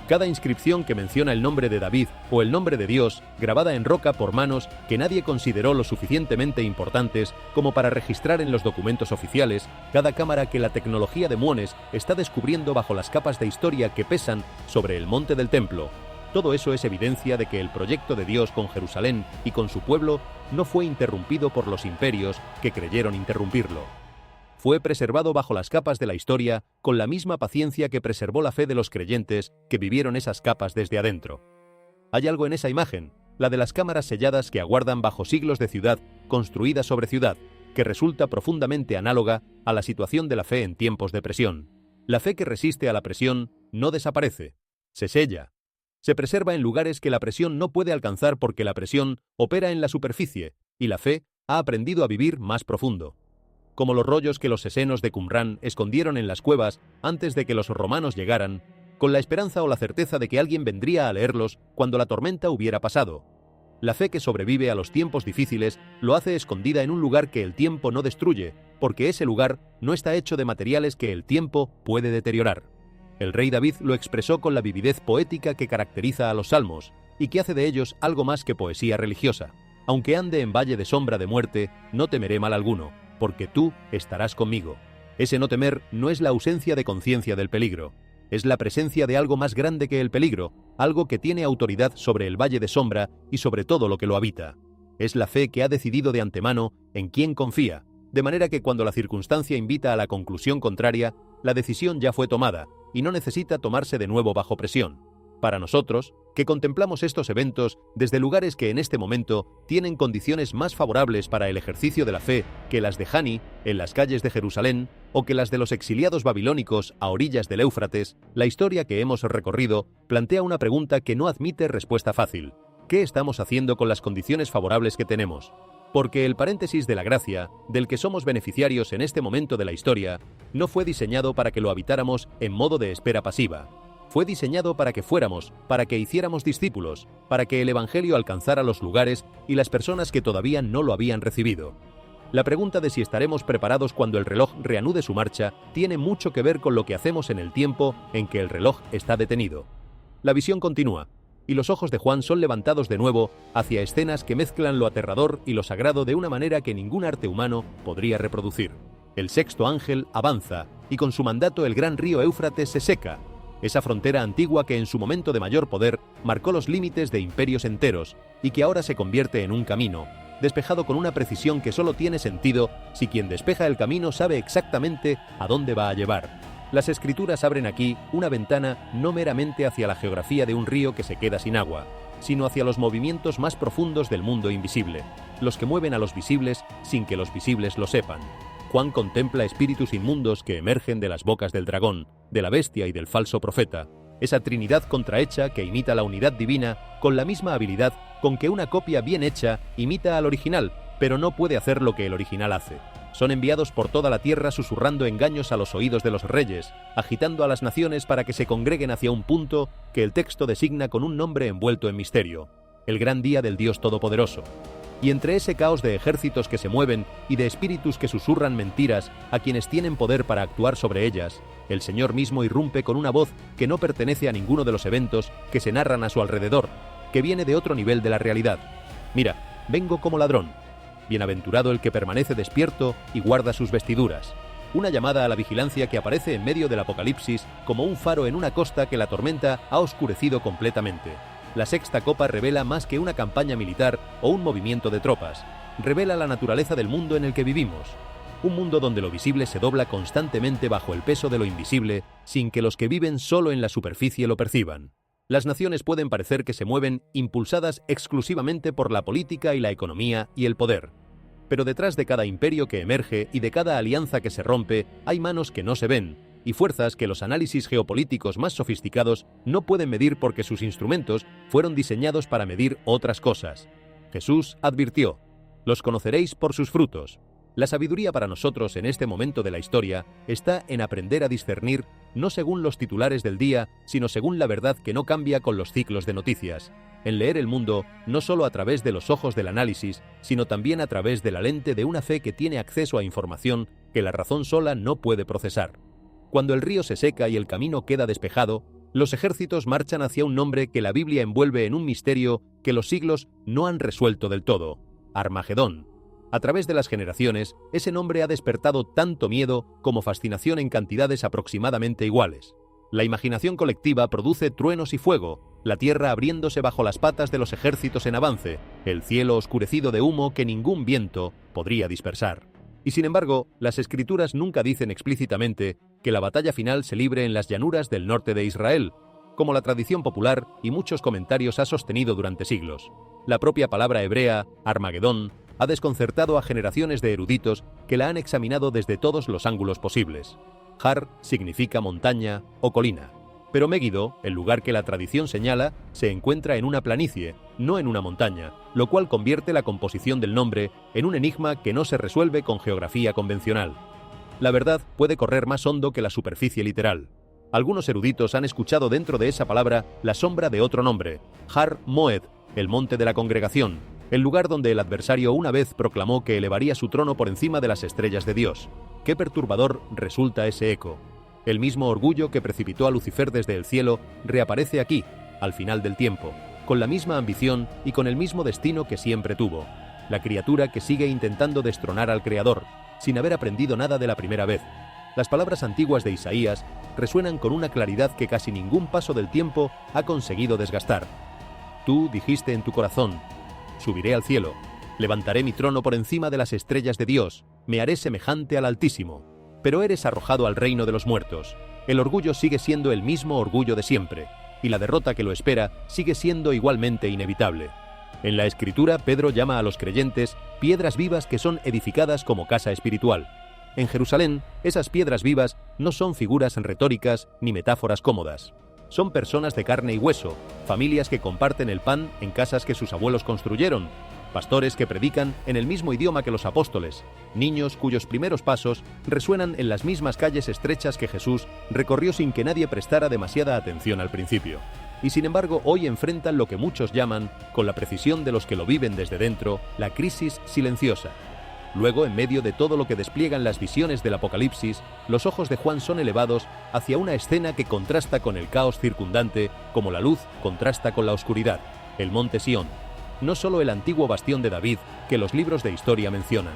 cada inscripción que menciona el nombre de David o el nombre de Dios, grabada en roca por manos que nadie consideró lo suficientemente importantes como para registrar en los documentos oficiales, cada cámara que la tecnología de Muones está descubriendo bajo las capas de historia que pesan sobre el monte del templo. Todo eso es evidencia de que el proyecto de Dios con Jerusalén y con su pueblo no fue interrumpido por los imperios que creyeron interrumpirlo. Fue preservado bajo las capas de la historia con la misma paciencia que preservó la fe de los creyentes que vivieron esas capas desde adentro. Hay algo en esa imagen, la de las cámaras selladas que aguardan bajo siglos de ciudad construida sobre ciudad, que resulta profundamente análoga a la situación de la fe en tiempos de presión. La fe que resiste a la presión no desaparece, se sella. Se preserva en lugares que la presión no puede alcanzar porque la presión opera en la superficie y la fe ha aprendido a vivir más profundo. Como los rollos que los esenos de Qumrán escondieron en las cuevas antes de que los romanos llegaran, con la esperanza o la certeza de que alguien vendría a leerlos cuando la tormenta hubiera pasado. La fe que sobrevive a los tiempos difíciles lo hace escondida en un lugar que el tiempo no destruye, porque ese lugar no está hecho de materiales que el tiempo puede deteriorar. El rey David lo expresó con la vividez poética que caracteriza a los salmos, y que hace de ellos algo más que poesía religiosa. Aunque ande en valle de sombra de muerte, no temeré mal alguno, porque tú estarás conmigo. Ese no temer no es la ausencia de conciencia del peligro, es la presencia de algo más grande que el peligro, algo que tiene autoridad sobre el valle de sombra y sobre todo lo que lo habita. Es la fe que ha decidido de antemano en quién confía, de manera que cuando la circunstancia invita a la conclusión contraria, la decisión ya fue tomada y no necesita tomarse de nuevo bajo presión. Para nosotros, que contemplamos estos eventos desde lugares que en este momento tienen condiciones más favorables para el ejercicio de la fe que las de Hani en las calles de Jerusalén o que las de los exiliados babilónicos a orillas del Éufrates, la historia que hemos recorrido plantea una pregunta que no admite respuesta fácil. ¿Qué estamos haciendo con las condiciones favorables que tenemos? Porque el paréntesis de la gracia, del que somos beneficiarios en este momento de la historia, no fue diseñado para que lo habitáramos en modo de espera pasiva. Fue diseñado para que fuéramos, para que hiciéramos discípulos, para que el Evangelio alcanzara los lugares y las personas que todavía no lo habían recibido. La pregunta de si estaremos preparados cuando el reloj reanude su marcha tiene mucho que ver con lo que hacemos en el tiempo en que el reloj está detenido. La visión continúa, y los ojos de Juan son levantados de nuevo hacia escenas que mezclan lo aterrador y lo sagrado de una manera que ningún arte humano podría reproducir. El sexto ángel avanza, y con su mandato el gran río Éufrates se seca, esa frontera antigua que en su momento de mayor poder marcó los límites de imperios enteros y que ahora se convierte en un camino, despejado con una precisión que solo tiene sentido si quien despeja el camino sabe exactamente a dónde va a llevar. Las Escrituras abren aquí una ventana no meramente hacia la geografía de un río que se queda sin agua, sino hacia los movimientos más profundos del mundo invisible, los que mueven a los visibles sin que los visibles lo sepan. Juan contempla espíritus inmundos que emergen de las bocas del dragón, de la bestia y del falso profeta, esa trinidad contrahecha que imita la unidad divina con la misma habilidad con que una copia bien hecha imita al original, pero no puede hacer lo que el original hace. Son enviados por toda la tierra susurrando engaños a los oídos de los reyes, agitando a las naciones para que se congreguen hacia un punto que el texto designa con un nombre envuelto en misterio: el gran día del Dios Todopoderoso. Y entre ese caos de ejércitos que se mueven y de espíritus que susurran mentiras a quienes tienen poder para actuar sobre ellas, el Señor mismo irrumpe con una voz que no pertenece a ninguno de los eventos que se narran a su alrededor, que viene de otro nivel de la realidad. Mira, vengo como ladrón. Bienaventurado el que permanece despierto y guarda sus vestiduras. Una llamada a la vigilancia que aparece en medio del Apocalipsis como un faro en una costa que la tormenta ha oscurecido completamente. La sexta copa revela más que una campaña militar o un movimiento de tropas. Revela la naturaleza del mundo en el que vivimos. Un mundo donde lo visible se dobla constantemente bajo el peso de lo invisible, sin que los que viven solo en la superficie lo perciban. Las naciones pueden parecer que se mueven impulsadas exclusivamente por la política y la economía y el poder. Pero detrás de cada imperio que emerge y de cada alianza que se rompe, hay manos que no se ven, y fuerzas que los análisis geopolíticos más sofisticados no pueden medir porque sus instrumentos fueron diseñados para medir otras cosas. Jesús advirtió: «Los conoceréis por sus frutos». La sabiduría para nosotros en este momento de la historia está en aprender a discernir no según los titulares del día, sino según la verdad que no cambia con los ciclos de noticias, en leer el mundo no solo a través de los ojos del análisis, sino también a través de la lente de una fe que tiene acceso a información que la razón sola no puede procesar. Cuando el río se seca y el camino queda despejado, los ejércitos marchan hacia un nombre que la Biblia envuelve en un misterio que los siglos no han resuelto del todo: Armagedón. A través de las generaciones, ese nombre ha despertado tanto miedo como fascinación en cantidades aproximadamente iguales. La imaginación colectiva produce truenos y fuego, la tierra abriéndose bajo las patas de los ejércitos en avance, el cielo oscurecido de humo que ningún viento podría dispersar. Y sin embargo, las escrituras nunca dicen explícitamente que la batalla final se libre en las llanuras del norte de Israel, como la tradición popular y muchos comentarios ha sostenido durante siglos. La propia palabra hebrea, Armagedón, ha desconcertado a generaciones de eruditos que la han examinado desde todos los ángulos posibles. Har significa montaña o colina, pero Megiddo, el lugar que la tradición señala, se encuentra en una planicie, no en una montaña, lo cual convierte la composición del nombre en un enigma que no se resuelve con geografía convencional. La verdad puede correr más hondo que la superficie literal. Algunos eruditos han escuchado dentro de esa palabra la sombra de otro nombre: Har Moed, el monte de la congregación, el lugar donde el adversario una vez proclamó que elevaría su trono por encima de las estrellas de Dios. Qué perturbador resulta ese eco. El mismo orgullo que precipitó a Lucifer desde el cielo reaparece aquí, al final del tiempo, con la misma ambición y con el mismo destino que siempre tuvo. La criatura que sigue intentando destronar al Creador, sin haber aprendido nada de la primera vez. Las palabras antiguas de Isaías resuenan con una claridad que casi ningún paso del tiempo ha conseguido desgastar. Tú dijiste en tu corazón: subiré al cielo, levantaré mi trono por encima de las estrellas de Dios, me haré semejante al Altísimo. Pero eres arrojado al reino de los muertos. El orgullo sigue siendo el mismo orgullo de siempre, y la derrota que lo espera sigue siendo igualmente inevitable. En la Escritura, Pedro llama a los creyentes piedras vivas que son edificadas como casa espiritual. En Jerusalén, esas piedras vivas no son figuras retóricas ni metáforas cómodas. Son personas de carne y hueso, familias que comparten el pan en casas que sus abuelos construyeron, pastores que predican en el mismo idioma que los apóstoles, niños cuyos primeros pasos resuenan en las mismas calles estrechas que Jesús recorrió sin que nadie prestara demasiada atención al principio. Y sin embargo, hoy enfrentan lo que muchos llaman, con la precisión de los que lo viven desde dentro, la crisis silenciosa. Luego, en medio de todo lo que despliegan las visiones del Apocalipsis, los ojos de Juan son elevados hacia una escena que contrasta con el caos circundante, como la luz contrasta con la oscuridad: el monte Sión, no solo el antiguo bastión de David que los libros de historia mencionan,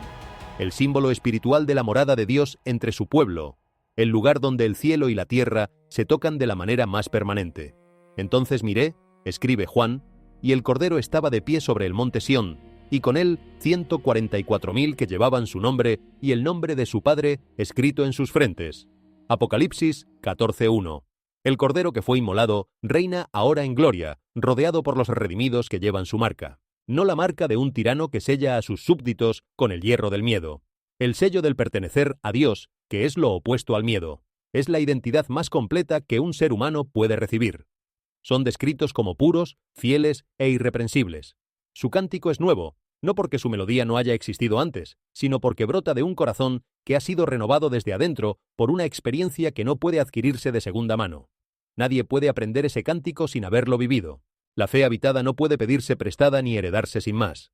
el símbolo espiritual de la morada de Dios entre su pueblo, el lugar donde el cielo y la tierra se tocan de la manera más permanente. Entonces miré, escribe Juan, y el Cordero estaba de pie sobre el monte Sión, y con él 144.000 que llevaban su nombre y el nombre de su Padre escrito en sus frentes. Apocalipsis 14:1. El Cordero que fue inmolado reina ahora en gloria, rodeado por los redimidos que llevan su marca. No la marca de un tirano que sella a sus súbditos con el hierro del miedo. El sello del pertenecer a Dios, que es lo opuesto al miedo. Es la identidad más completa que un ser humano puede recibir. Son descritos como puros, fieles e irreprensibles. Su cántico es nuevo, no porque su melodía no haya existido antes, sino porque brota de un corazón que ha sido renovado desde adentro por una experiencia que no puede adquirirse de segunda mano. Nadie puede aprender ese cántico sin haberlo vivido. La fe habitada no puede pedirse prestada ni heredarse sin más.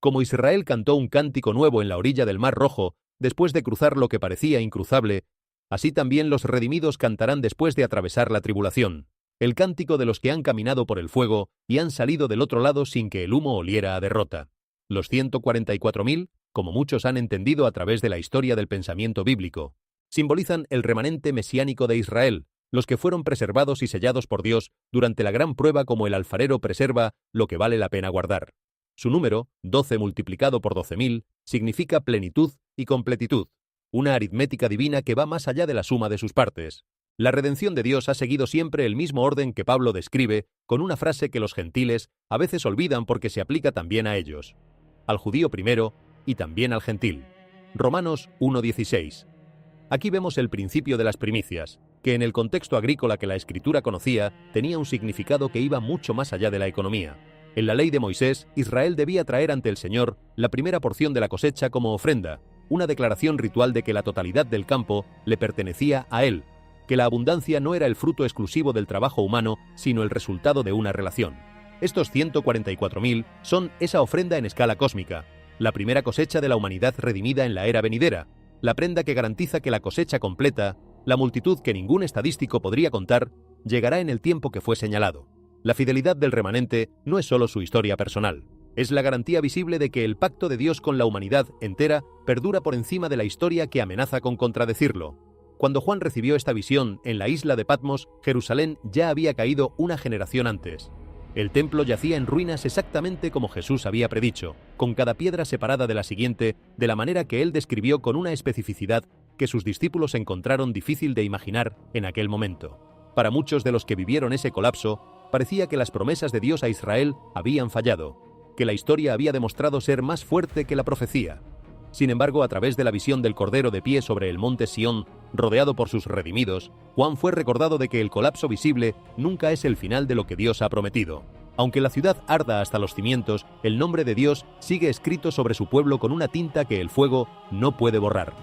Como Israel cantó un cántico nuevo en la orilla del Mar Rojo, después de cruzar lo que parecía incruzable, así también los redimidos cantarán después de atravesar la tribulación, el cántico de los que han caminado por el fuego y han salido del otro lado sin que el humo oliera a derrota. Los 144.000, como muchos han entendido a través de la historia del pensamiento bíblico, simbolizan el remanente mesiánico de Israel, los que fueron preservados y sellados por Dios durante la gran prueba como el alfarero preserva lo que vale la pena guardar. Su número, 12 multiplicado por 12.000, significa plenitud y completitud, una aritmética divina que va más allá de la suma de sus partes. La redención de Dios ha seguido siempre el mismo orden que Pablo describe con una frase que los gentiles a veces olvidan porque se aplica también a ellos. Al judío primero y también al gentil. Romanos 1:16. Aquí vemos el principio de las primicias, que en el contexto agrícola que la Escritura conocía tenía un significado que iba mucho más allá de la economía. En la ley de Moisés, Israel debía traer ante el Señor la primera porción de la cosecha como ofrenda, una declaración ritual de que la totalidad del campo le pertenecía a él, que la abundancia no era el fruto exclusivo del trabajo humano, sino el resultado de una relación. Estos 144.000 son esa ofrenda en escala cósmica, la primera cosecha de la humanidad redimida en la era venidera, la prenda que garantiza que la cosecha completa, la multitud que ningún estadístico podría contar, llegará en el tiempo que fue señalado. La fidelidad del remanente no es solo su historia personal, es la garantía visible de que el pacto de Dios con la humanidad entera perdura por encima de la historia que amenaza con contradecirlo. Cuando Juan recibió esta visión en la isla de Patmos, Jerusalén ya había caído una generación antes. El templo yacía en ruinas exactamente como Jesús había predicho, con cada piedra separada de la siguiente, de la manera que él describió con una especificidad que sus discípulos encontraron difícil de imaginar en aquel momento. Para muchos de los que vivieron ese colapso, parecía que las promesas de Dios a Israel habían fallado, que la historia había demostrado ser más fuerte que la profecía. Sin embargo, a través de la visión del Cordero de pie sobre el monte Sión, rodeado por sus redimidos, Juan fue recordado de que el colapso visible nunca es el final de lo que Dios ha prometido. Aunque la ciudad arda hasta los cimientos, el nombre de Dios sigue escrito sobre su pueblo con una tinta que el fuego no puede borrar.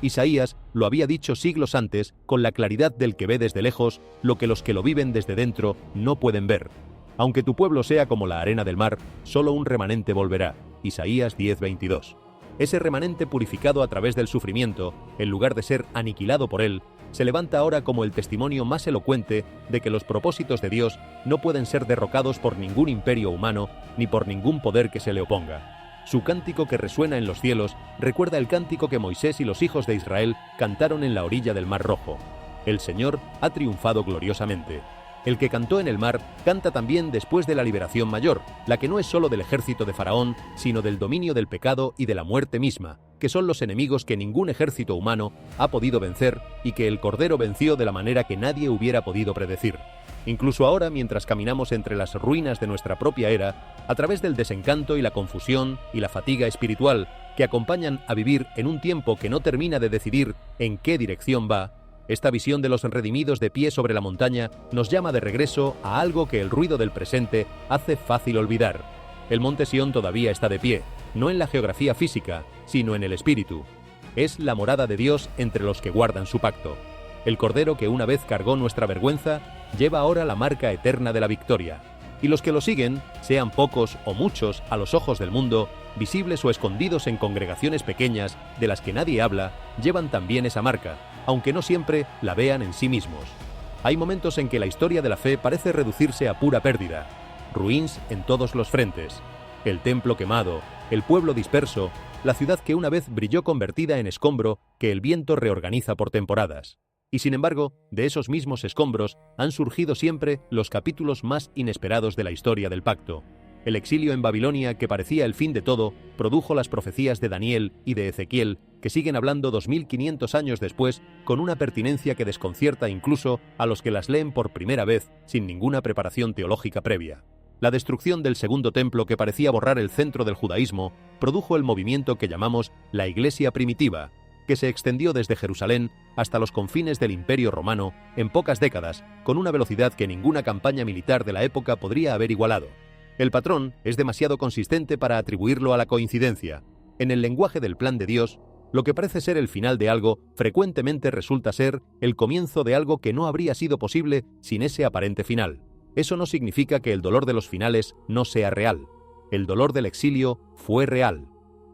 Isaías lo había dicho siglos antes con la claridad del que ve desde lejos lo que los que lo viven desde dentro no pueden ver. Aunque tu pueblo sea como la arena del mar, solo un remanente volverá. Isaías 10:22. Ese remanente purificado a través del sufrimiento, en lugar de ser aniquilado por él, se levanta ahora como el testimonio más elocuente de que los propósitos de Dios no pueden ser derrocados por ningún imperio humano ni por ningún poder que se le oponga. Su cántico que resuena en los cielos recuerda el cántico que Moisés y los hijos de Israel cantaron en la orilla del Mar Rojo. El Señor ha triunfado gloriosamente. El que cantó en el mar canta también después de la liberación mayor, la que no es solo del ejército de Faraón, sino del dominio del pecado y de la muerte misma, que son los enemigos que ningún ejército humano ha podido vencer y que el Cordero venció de la manera que nadie hubiera podido predecir. Incluso ahora, mientras caminamos entre las ruinas de nuestra propia era, a través del desencanto y la confusión y la fatiga espiritual que acompañan a vivir en un tiempo que no termina de decidir en qué dirección va, esta visión de los redimidos de pie sobre la montaña nos llama de regreso a algo que el ruido del presente hace fácil olvidar. El monte Sión todavía está de pie, no en la geografía física, sino en el espíritu. Es la morada de Dios entre los que guardan su pacto. El Cordero que una vez cargó nuestra vergüenza, lleva ahora la marca eterna de la victoria. Y los que lo siguen, sean pocos o muchos a los ojos del mundo, visibles o escondidos en congregaciones pequeñas de las que nadie habla, llevan también esa marca, aunque no siempre la vean en sí mismos. Hay momentos en que la historia de la fe parece reducirse a pura pérdida, ruins en todos los frentes. El templo quemado, el pueblo disperso, la ciudad que una vez brilló convertida en escombro que el viento reorganiza por temporadas. Y sin embargo, de esos mismos escombros han surgido siempre los capítulos más inesperados de la historia del pacto. El exilio en Babilonia, que parecía el fin de todo, produjo las profecías de Daniel y de Ezequiel, que siguen hablando 2500 años después, con una pertinencia que desconcierta incluso a los que las leen por primera vez, sin ninguna preparación teológica previa. La destrucción del segundo templo, que parecía borrar el centro del judaísmo, produjo el movimiento que llamamos la Iglesia primitiva, que se extendió desde Jerusalén hasta los confines del Imperio Romano en pocas décadas, con una velocidad que ninguna campaña militar de la época podría haber igualado. El patrón es demasiado consistente para atribuirlo a la coincidencia. En el lenguaje del plan de Dios, lo que parece ser el final de algo frecuentemente resulta ser el comienzo de algo que no habría sido posible sin ese aparente final. Eso no significa que el dolor de los finales no sea real. El dolor del exilio fue real.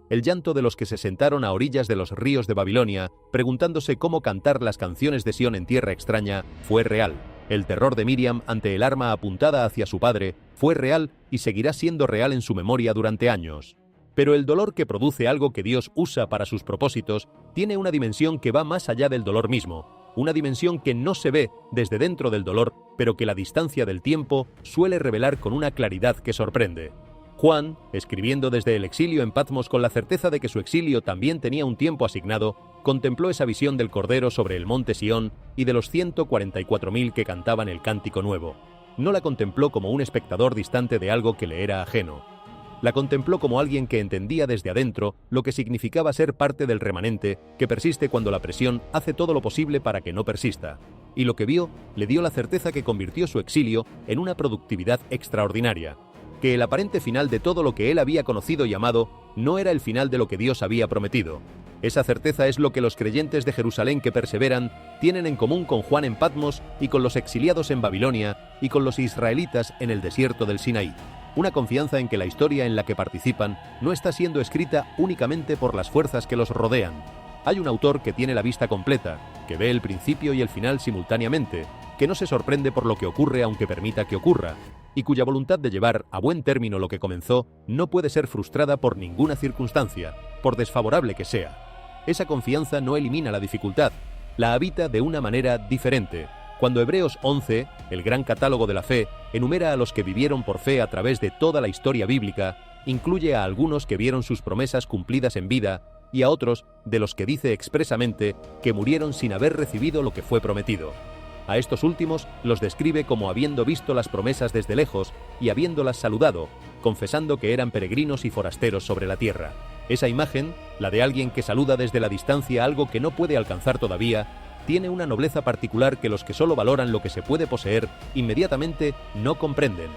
El llanto de los que se sentaron a orillas de los ríos de Babilonia, preguntándose cómo cantar las canciones de Sión en tierra extraña, fue real. El terror de Miriam ante el arma apuntada hacia su padre fue real y seguirá siendo real en su memoria durante años. Pero el dolor que produce algo que Dios usa para sus propósitos tiene una dimensión que va más allá del dolor mismo, una dimensión que no se ve desde dentro del dolor, pero que la distancia del tiempo suele revelar con una claridad que sorprende. Juan, escribiendo desde el exilio en Patmos con la certeza de que su exilio también tenía un tiempo asignado, contempló esa visión del Cordero sobre el monte Sión y de los 144.000 que cantaban el cántico nuevo. No la contempló como un espectador distante de algo que le era ajeno. La contempló como alguien que entendía desde adentro lo que significaba ser parte del remanente que persiste cuando la presión hace todo lo posible para que no persista. Y lo que vio le dio la certeza que convirtió su exilio en una productividad extraordinaria, que el aparente final de todo lo que él había conocido y amado no era el final de lo que Dios había prometido. Esa certeza es lo que los creyentes de Jerusalén que perseveran tienen en común con Juan en Patmos y con los exiliados en Babilonia y con los israelitas en el desierto del Sinaí. Una confianza en que la historia en la que participan no está siendo escrita únicamente por las fuerzas que los rodean. Hay un autor que tiene la vista completa, que ve el principio y el final simultáneamente, que no se sorprende por lo que ocurre aunque permita que ocurra, y cuya voluntad de llevar a buen término lo que comenzó no puede ser frustrada por ninguna circunstancia, por desfavorable que sea. Esa confianza no elimina la dificultad, la habita de una manera diferente. Cuando Hebreos 11, el gran catálogo de la fe, enumera a los que vivieron por fe a través de toda la historia bíblica, incluye a algunos que vieron sus promesas cumplidas en vida y a otros de los que dice expresamente que murieron sin haber recibido lo que fue prometido. A estos últimos los describe como habiendo visto las promesas desde lejos y habiéndolas saludado, confesando que eran peregrinos y forasteros sobre la tierra. Esa imagen, la de alguien que saluda desde la distancia algo que no puede alcanzar todavía, tiene una nobleza particular que los que solo valoran lo que se puede poseer inmediatamente no comprenden.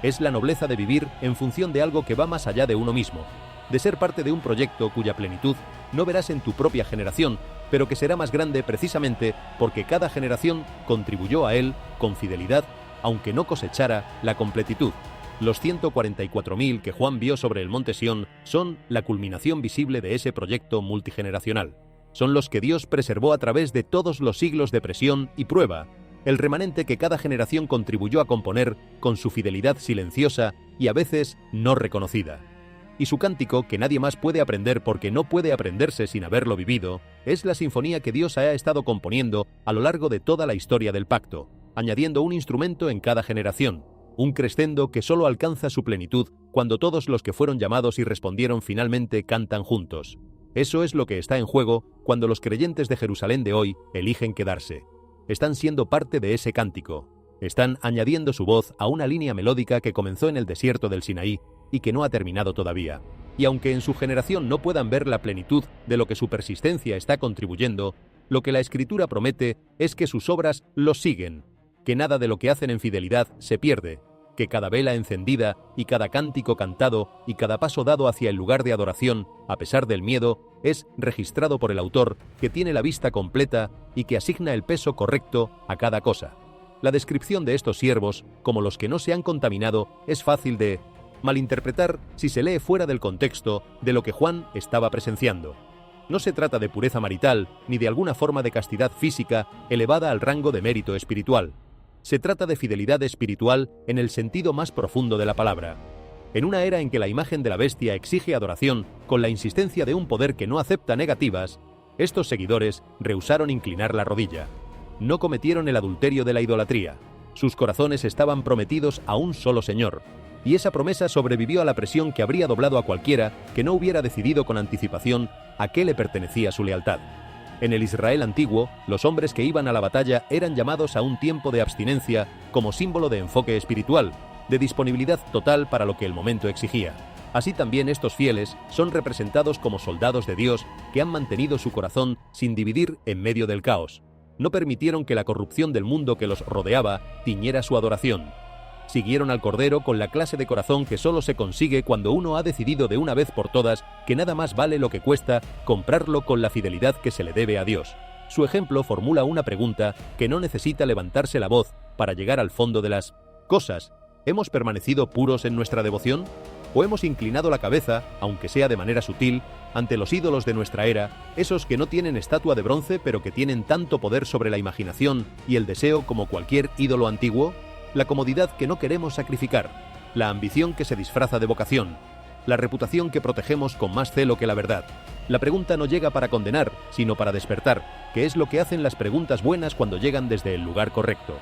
Es la nobleza de vivir en función de algo que va más allá de uno mismo, de ser parte de un proyecto cuya plenitud no verás en tu propia generación, pero que será más grande precisamente porque cada generación contribuyó a él con fidelidad, aunque no cosechara la completitud. Los 144.000 que Juan vio sobre el monte Sión son la culminación visible de ese proyecto multigeneracional. Son los que Dios preservó a través de todos los siglos de presión y prueba, el remanente que cada generación contribuyó a componer con su fidelidad silenciosa y a veces no reconocida. Y su cántico, que nadie más puede aprender porque no puede aprenderse sin haberlo vivido, es la sinfonía que Dios ha estado componiendo a lo largo de toda la historia del pacto, añadiendo un instrumento en cada generación, un crescendo que solo alcanza su plenitud cuando todos los que fueron llamados y respondieron finalmente cantan juntos. Eso es lo que está en juego cuando los creyentes de Jerusalén de hoy eligen quedarse. Están siendo parte de ese cántico. Están añadiendo su voz a una línea melódica que comenzó en el desierto del Sinaí y que no ha terminado todavía. Y aunque en su generación no puedan ver la plenitud de lo que su persistencia está contribuyendo, lo que la Escritura promete es que sus obras los siguen, que nada de lo que hacen en fidelidad se pierde, que cada vela encendida y cada cántico cantado y cada paso dado hacia el lugar de adoración, a pesar del miedo, es registrado por el autor, que tiene la vista completa y que asigna el peso correcto a cada cosa. La descripción de estos siervos, como los que no se han contaminado, es fácil de malinterpretar si se lee fuera del contexto de lo que Juan estaba presenciando. No se trata de pureza marital ni de alguna forma de castidad física elevada al rango de mérito espiritual. Se trata de fidelidad espiritual en el sentido más profundo de la palabra. En una era en que la imagen de la bestia exige adoración con la insistencia de un poder que no acepta negativas, estos seguidores rehusaron inclinar la rodilla. No cometieron el adulterio de la idolatría. Sus corazones estaban prometidos a un solo Señor, y esa promesa sobrevivió a la presión que habría doblado a cualquiera que no hubiera decidido con anticipación a qué le pertenecía su lealtad. En el Israel antiguo, los hombres que iban a la batalla eran llamados a un tiempo de abstinencia como símbolo de enfoque espiritual, de disponibilidad total para lo que el momento exigía. Así también estos fieles son representados como soldados de Dios que han mantenido su corazón sin dividir en medio del caos. No permitieron que la corrupción del mundo que los rodeaba tiñera su adoración. Siguieron al Cordero con la clase de corazón que solo se consigue cuando uno ha decidido de una vez por todas que nada más vale lo que cuesta comprarlo con la fidelidad que se le debe a Dios. Su ejemplo formula una pregunta que no necesita levantarse la voz para llegar al fondo de las cosas. ¿Hemos permanecido puros en nuestra devoción? ¿O hemos inclinado la cabeza, aunque sea de manera sutil, ante los ídolos de nuestra era, esos que no tienen estatua de bronce pero que tienen tanto poder sobre la imaginación y el deseo como cualquier ídolo antiguo? La comodidad que no queremos sacrificar, la ambición que se disfraza de vocación, la reputación que protegemos con más celo que la verdad. La pregunta no llega para condenar, sino para despertar, que es lo que hacen las preguntas buenas cuando llegan desde el lugar correcto.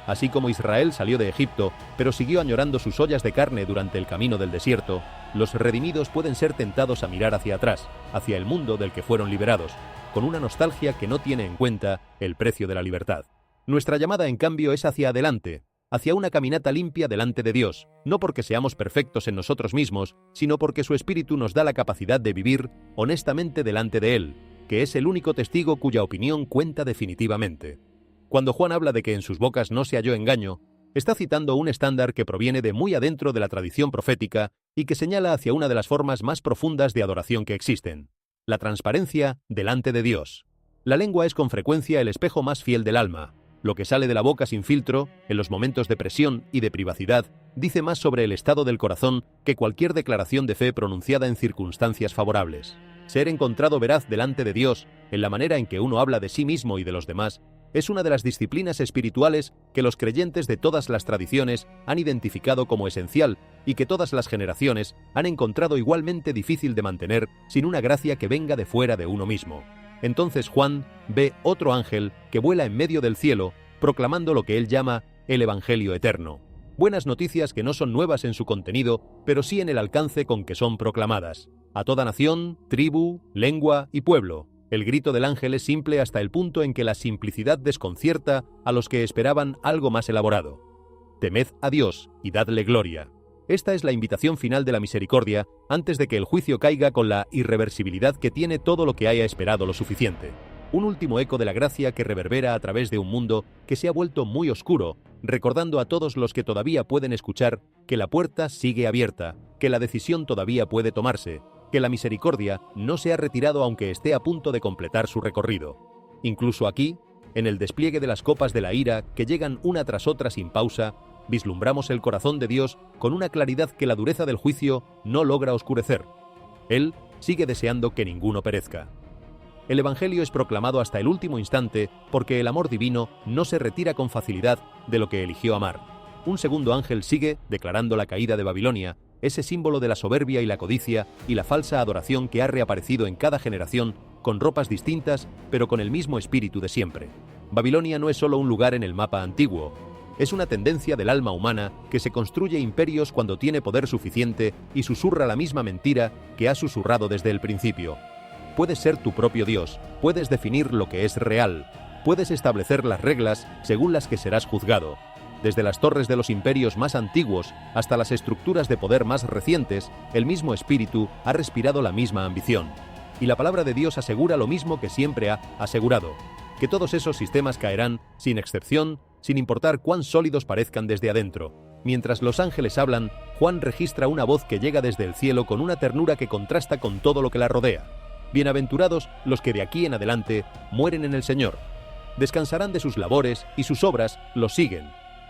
Así como Israel salió de Egipto, pero siguió añorando sus ollas de carne durante el camino del desierto, los redimidos pueden ser tentados a mirar hacia atrás, hacia el mundo del que fueron liberados, con una nostalgia que no tiene en cuenta el precio de la libertad. Nuestra llamada, en cambio, es hacia adelante, hacia una caminata limpia delante de Dios, no porque seamos perfectos en nosotros mismos, sino porque su Espíritu nos da la capacidad de vivir honestamente delante de Él, que es el único testigo cuya opinión cuenta definitivamente. Cuando Juan habla de que en sus bocas no se halló engaño, está citando un estándar que proviene de muy adentro de la tradición profética y que señala hacia una de las formas más profundas de adoración que existen: la transparencia delante de Dios. La lengua es con frecuencia el espejo más fiel del alma. Lo que sale de la boca sin filtro, en los momentos de presión y de privacidad, dice más sobre el estado del corazón que cualquier declaración de fe pronunciada en circunstancias favorables. Ser encontrado veraz delante de Dios, en la manera en que uno habla de sí mismo y de los demás, es una de las disciplinas espirituales que los creyentes de todas las tradiciones han identificado como esencial y que todas las generaciones han encontrado igualmente difícil de mantener sin una gracia que venga de fuera de uno mismo. Entonces Juan ve otro ángel que vuela en medio del cielo, proclamando lo que él llama el Evangelio eterno. Buenas noticias que no son nuevas en su contenido, pero sí en el alcance con que son proclamadas. A toda nación, tribu, lengua y pueblo. El grito del ángel es simple hasta el punto en que la simplicidad desconcierta a los que esperaban algo más elaborado. Temed a Dios y dadle gloria. Esta es la invitación final de la misericordia antes de que el juicio caiga con la irreversibilidad que tiene todo lo que haya esperado lo suficiente. Un último eco de la gracia que reverbera a través de un mundo que se ha vuelto muy oscuro, recordando a todos los que todavía pueden escuchar que la puerta sigue abierta, que la decisión todavía puede tomarse, que la misericordia no se ha retirado aunque esté a punto de completar su recorrido. Incluso aquí, en el despliegue de las copas de la ira que llegan una tras otra sin pausa, vislumbramos el corazón de Dios con una claridad que la dureza del juicio no logra oscurecer. Él sigue deseando que ninguno perezca. El Evangelio es proclamado hasta el último instante porque el amor divino no se retira con facilidad de lo que eligió amar. Un segundo ángel sigue declarando la caída de Babilonia, ese símbolo de la soberbia y la codicia y la falsa adoración que ha reaparecido en cada generación con ropas distintas pero con el mismo espíritu de siempre. Babilonia no es solo un lugar en el mapa antiguo, es una tendencia del alma humana que se construye imperios cuando tiene poder suficiente y susurra la misma mentira que ha susurrado desde el principio. Puedes ser tu propio Dios, puedes definir lo que es real, puedes establecer las reglas según las que serás juzgado. Desde las torres de los imperios más antiguos hasta las estructuras de poder más recientes, el mismo espíritu ha respirado la misma ambición. Y la palabra de Dios asegura lo mismo que siempre ha asegurado, que todos esos sistemas caerán, sin excepción, sin importar cuán sólidos parezcan desde adentro. Mientras los ángeles hablan, Juan registra una voz que llega desde el cielo con una ternura que contrasta con todo lo que la rodea. Bienaventurados los que de aquí en adelante mueren en el Señor. Descansarán de sus labores y sus obras los siguen.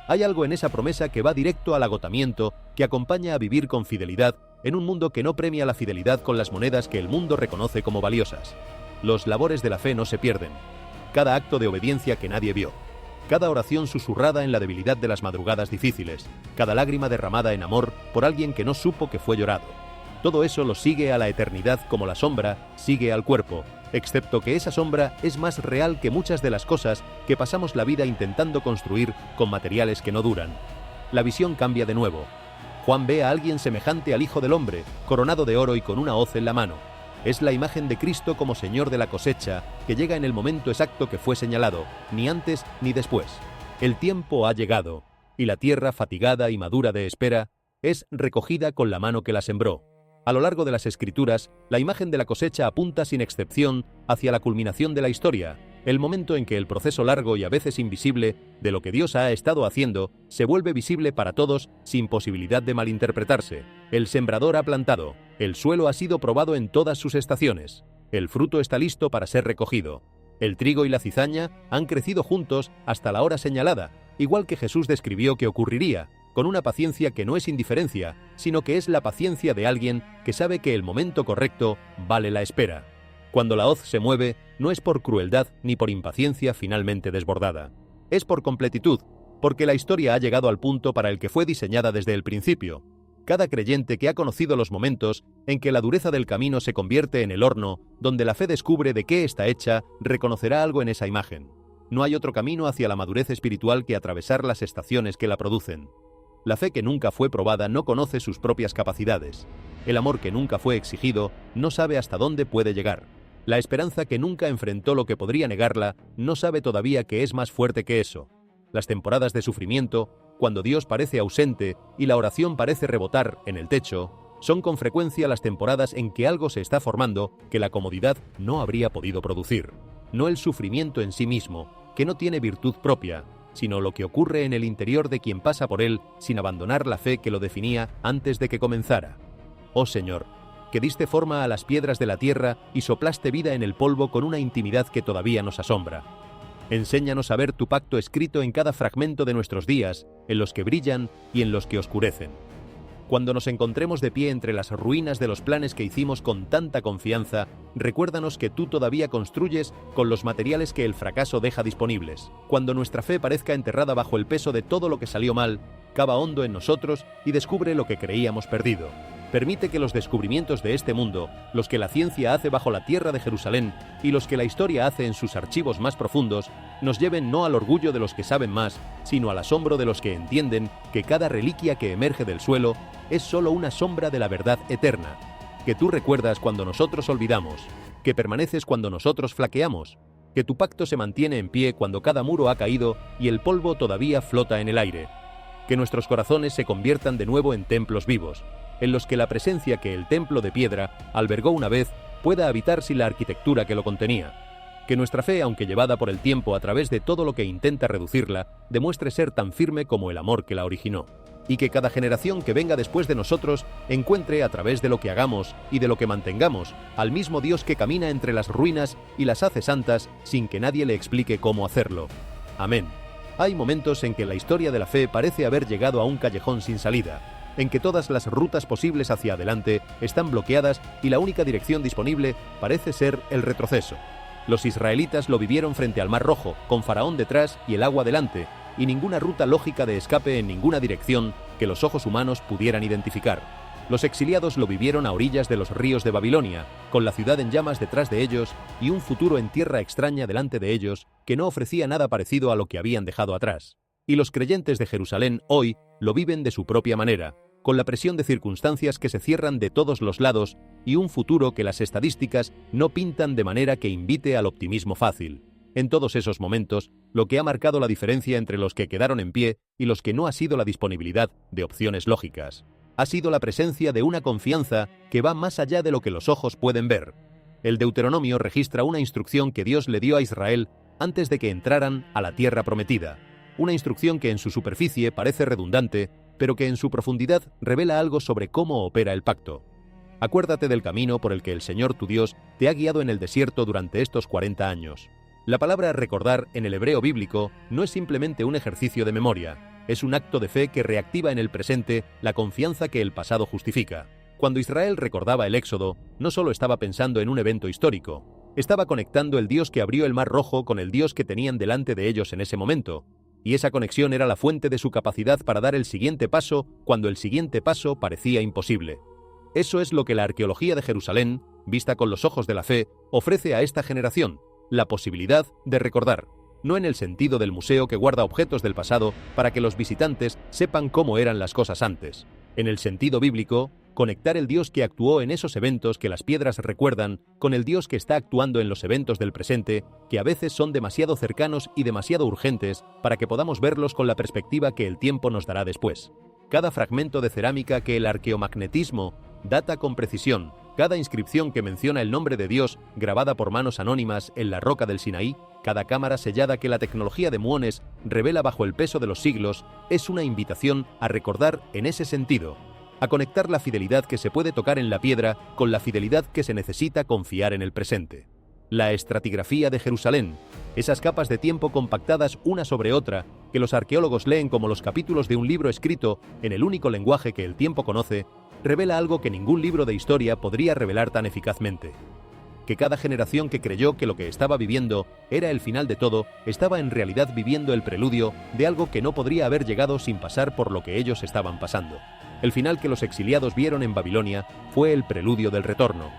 Hay algo en esa promesa que va directo al agotamiento, que acompaña a vivir con fidelidad en un mundo que no premia la fidelidad con las monedas que el mundo reconoce como valiosas. Los labores de la fe no se pierden. Cada acto de obediencia que nadie vio. Cada oración susurrada en la debilidad de las madrugadas difíciles. Cada lágrima derramada en amor por alguien que no supo que fue llorado. Todo eso lo sigue a la eternidad como la sombra sigue al cuerpo, excepto que esa sombra es más real que muchas de las cosas que pasamos la vida intentando construir con materiales que no duran. La visión cambia de nuevo. Juan ve a alguien semejante al Hijo del Hombre, coronado de oro y con una hoz en la mano. Es la imagen de Cristo como Señor de la cosecha, que llega en el momento exacto que fue señalado, ni antes ni después. El tiempo ha llegado, y la tierra, fatigada y madura de espera, es recogida con la mano que la sembró. A lo largo de las Escrituras, la imagen de la cosecha apunta sin excepción hacia la culminación de la historia, el momento en que el proceso largo y a veces invisible de lo que Dios ha estado haciendo se vuelve visible para todos sin posibilidad de malinterpretarse. El sembrador ha plantado, el suelo ha sido probado en todas sus estaciones, el fruto está listo para ser recogido. El trigo y la cizaña han crecido juntos hasta la hora señalada, igual que Jesús describió que ocurriría, con una paciencia que no es indiferencia, sino que es la paciencia de alguien que sabe que el momento correcto vale la espera. Cuando la hoz se mueve, no es por crueldad ni por impaciencia finalmente desbordada. Es por completitud, porque la historia ha llegado al punto para el que fue diseñada desde el principio. Cada creyente que ha conocido los momentos en que la dureza del camino se convierte en el horno, donde la fe descubre de qué está hecha, reconocerá algo en esa imagen. No hay otro camino hacia la madurez espiritual que atravesar las estaciones que la producen. La fe que nunca fue probada no conoce sus propias capacidades. El amor que nunca fue exigido no sabe hasta dónde puede llegar. La esperanza que nunca enfrentó lo que podría negarla no sabe todavía que es más fuerte que eso. Las temporadas de sufrimiento, cuando Dios parece ausente y la oración parece rebotar en el techo, son con frecuencia las temporadas en que algo se está formando que la comodidad no habría podido producir. No el sufrimiento en sí mismo, que no tiene virtud propia, sino lo que ocurre en el interior de quien pasa por él sin abandonar la fe que lo definía antes de que comenzara. Oh Señor, que diste forma a las piedras de la tierra y soplaste vida en el polvo con una intimidad que todavía nos asombra. Enséñanos a ver tu pacto escrito en cada fragmento de nuestros días, en los que brillan y en los que oscurecen. Cuando nos encontremos de pie entre las ruinas de los planes que hicimos con tanta confianza, recuérdanos que tú todavía construyes con los materiales que el fracaso deja disponibles. Cuando nuestra fe parezca enterrada bajo el peso de todo lo que salió mal, cava hondo en nosotros y descubre lo que creíamos perdido. Permite que los descubrimientos de este mundo, los que la ciencia hace bajo la tierra de Jerusalén y los que la historia hace en sus archivos más profundos, nos lleven no al orgullo de los que saben más, sino al asombro de los que entienden que cada reliquia que emerge del suelo es solo una sombra de la verdad eterna, que tú recuerdas cuando nosotros olvidamos, que permaneces cuando nosotros flaqueamos, que tu pacto se mantiene en pie cuando cada muro ha caído y el polvo todavía flota en el aire, que nuestros corazones se conviertan de nuevo en templos vivos, en los que la presencia que el templo de piedra albergó una vez pueda habitar sin la arquitectura que lo contenía. Que nuestra fe, aunque llevada por el tiempo a través de todo lo que intenta reducirla, demuestre ser tan firme como el amor que la originó. Y que cada generación que venga después de nosotros encuentre a través de lo que hagamos y de lo que mantengamos al mismo Dios que camina entre las ruinas y las hace santas sin que nadie le explique cómo hacerlo. Amén. Hay momentos en que la historia de la fe parece haber llegado a un callejón sin salida, en que todas las rutas posibles hacia adelante están bloqueadas y la única dirección disponible parece ser el retroceso. Los israelitas lo vivieron frente al Mar Rojo, con Faraón detrás y el agua delante, y ninguna ruta lógica de escape en ninguna dirección que los ojos humanos pudieran identificar. Los exiliados lo vivieron a orillas de los ríos de Babilonia, con la ciudad en llamas detrás de ellos y un futuro en tierra extraña delante de ellos que no ofrecía nada parecido a lo que habían dejado atrás. Y los creyentes de Jerusalén hoy lo viven de su propia manera, con la presión de circunstancias que se cierran de todos los lados y un futuro que las estadísticas no pintan de manera que invite al optimismo fácil. En todos esos momentos, lo que ha marcado la diferencia entre los que quedaron en pie y los que no ha sido la disponibilidad de opciones lógicas. Ha sido la presencia de una confianza que va más allá de lo que los ojos pueden ver. El Deuteronomio registra una instrucción que Dios le dio a Israel antes de que entraran a la tierra prometida. Una instrucción que en su superficie parece redundante, pero que en su profundidad revela algo sobre cómo opera el pacto. Acuérdate del camino por el que el Señor tu Dios te ha guiado en el desierto durante estos 40 años. La palabra recordar en el hebreo bíblico no es simplemente un ejercicio de memoria, es un acto de fe que reactiva en el presente la confianza que el pasado justifica. Cuando Israel recordaba el Éxodo, no solo estaba pensando en un evento histórico, estaba conectando el Dios que abrió el Mar Rojo con el Dios que tenían delante de ellos en ese momento, y esa conexión era la fuente de su capacidad para dar el siguiente paso cuando el siguiente paso parecía imposible. Eso es lo que la arqueología de Jerusalén, vista con los ojos de la fe, ofrece a esta generación, la posibilidad de recordar, no en el sentido del museo que guarda objetos del pasado para que los visitantes sepan cómo eran las cosas antes. En el sentido bíblico, conectar el Dios que actuó en esos eventos que las piedras recuerdan con el Dios que está actuando en los eventos del presente, que a veces son demasiado cercanos y demasiado urgentes para que podamos verlos con la perspectiva que el tiempo nos dará después. Cada fragmento de cerámica que el arqueomagnetismo data con precisión cada inscripción que menciona el nombre de Dios grabada por manos anónimas en la roca del Sinaí, cada cámara sellada que la tecnología de muones revela bajo el peso de los siglos, es una invitación a recordar en ese sentido, a conectar la fidelidad que se puede tocar en la piedra con la fidelidad que se necesita confiar en el presente. La estratigrafía de Jerusalén, esas capas de tiempo compactadas una sobre otra, que los arqueólogos leen como los capítulos de un libro escrito en el único lenguaje que el tiempo conoce, revela algo que ningún libro de historia podría revelar tan eficazmente. Que cada generación que creyó que lo que estaba viviendo era el final de todo, estaba en realidad viviendo el preludio de algo que no podría haber llegado sin pasar por lo que ellos estaban pasando. El final que los exiliados vieron en Babilonia fue el preludio del retorno.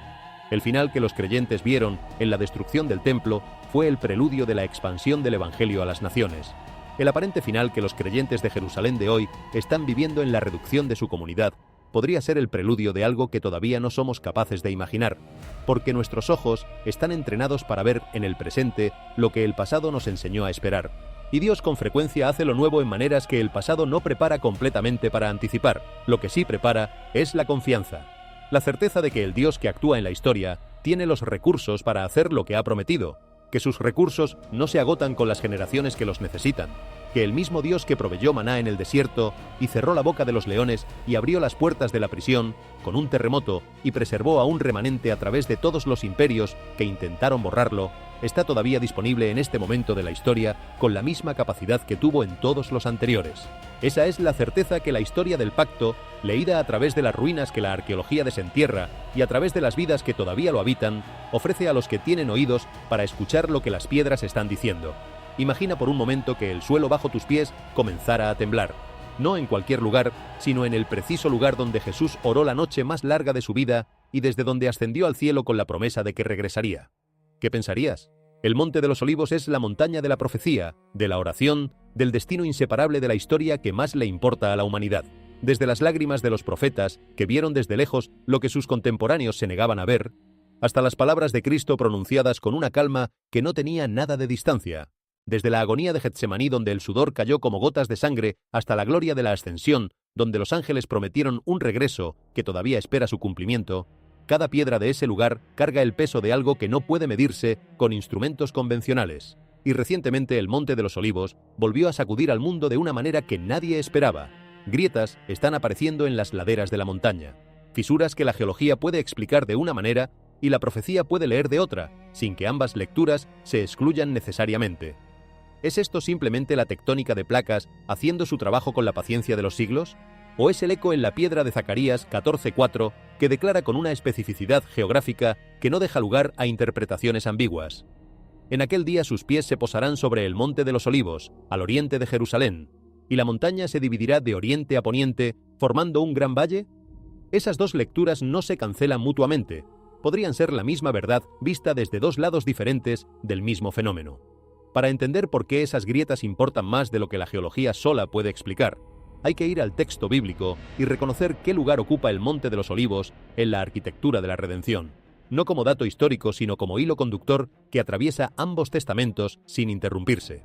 El final que los creyentes vieron en la destrucción del templo fue el preludio de la expansión del Evangelio a las naciones. El aparente final que los creyentes de Jerusalén de hoy están viviendo en la reducción de su comunidad podría ser el preludio de algo que todavía no somos capaces de imaginar, porque nuestros ojos están entrenados para ver en el presente lo que el pasado nos enseñó a esperar. Y Dios con frecuencia hace lo nuevo en maneras que el pasado no prepara completamente para anticipar. Lo que sí prepara es la confianza. La certeza de que el Dios que actúa en la historia tiene los recursos para hacer lo que ha prometido, que sus recursos no se agotan con las generaciones que los necesitan, que el mismo Dios que proveyó maná en el desierto y cerró la boca de los leones y abrió las puertas de la prisión con un terremoto y preservó a un remanente a través de todos los imperios que intentaron borrarlo, está todavía disponible en este momento de la historia con la misma capacidad que tuvo en todos los anteriores. Esa es la certeza que la historia del pacto, leída a través de las ruinas que la arqueología desentierra y a través de las vidas que todavía lo habitan, ofrece a los que tienen oídos para escuchar lo que las piedras están diciendo. Imagina por un momento que el suelo bajo tus pies comenzara a temblar. No en cualquier lugar, sino en el preciso lugar donde Jesús oró la noche más larga de su vida y desde donde ascendió al cielo con la promesa de que regresaría. ¿Qué pensarías? El Monte de los Olivos es la montaña de la profecía, de la oración, del destino inseparable de la historia que más le importa a la humanidad. Desde las lágrimas de los profetas, que vieron desde lejos lo que sus contemporáneos se negaban a ver, hasta las palabras de Cristo pronunciadas con una calma que no tenía nada de distancia. Desde la agonía de Getsemaní, donde el sudor cayó como gotas de sangre, hasta la gloria de la ascensión, donde los ángeles prometieron un regreso que todavía espera su cumplimiento, cada piedra de ese lugar carga el peso de algo que no puede medirse con instrumentos convencionales. Y recientemente el Monte de los Olivos volvió a sacudir al mundo de una manera que nadie esperaba. Grietas están apareciendo en las laderas de la montaña, fisuras que la geología puede explicar de una manera y la profecía puede leer de otra, sin que ambas lecturas se excluyan necesariamente. ¿Es esto simplemente la tectónica de placas haciendo su trabajo con la paciencia de los siglos? ¿O es el eco en la piedra de Zacarías 14:4 que declara con una especificidad geográfica que no deja lugar a interpretaciones ambiguas? En aquel día sus pies se posarán sobre el Monte de los Olivos, al oriente de Jerusalén, y la montaña se dividirá de oriente a poniente, formando un gran valle. Esas dos lecturas no se cancelan mutuamente, podrían ser la misma verdad vista desde dos lados diferentes del mismo fenómeno. Para entender por qué esas grietas importan más de lo que la geología sola puede explicar, hay que ir al texto bíblico y reconocer qué lugar ocupa el Monte de los Olivos en la arquitectura de la redención, no como dato histórico sino como hilo conductor que atraviesa ambos testamentos sin interrumpirse.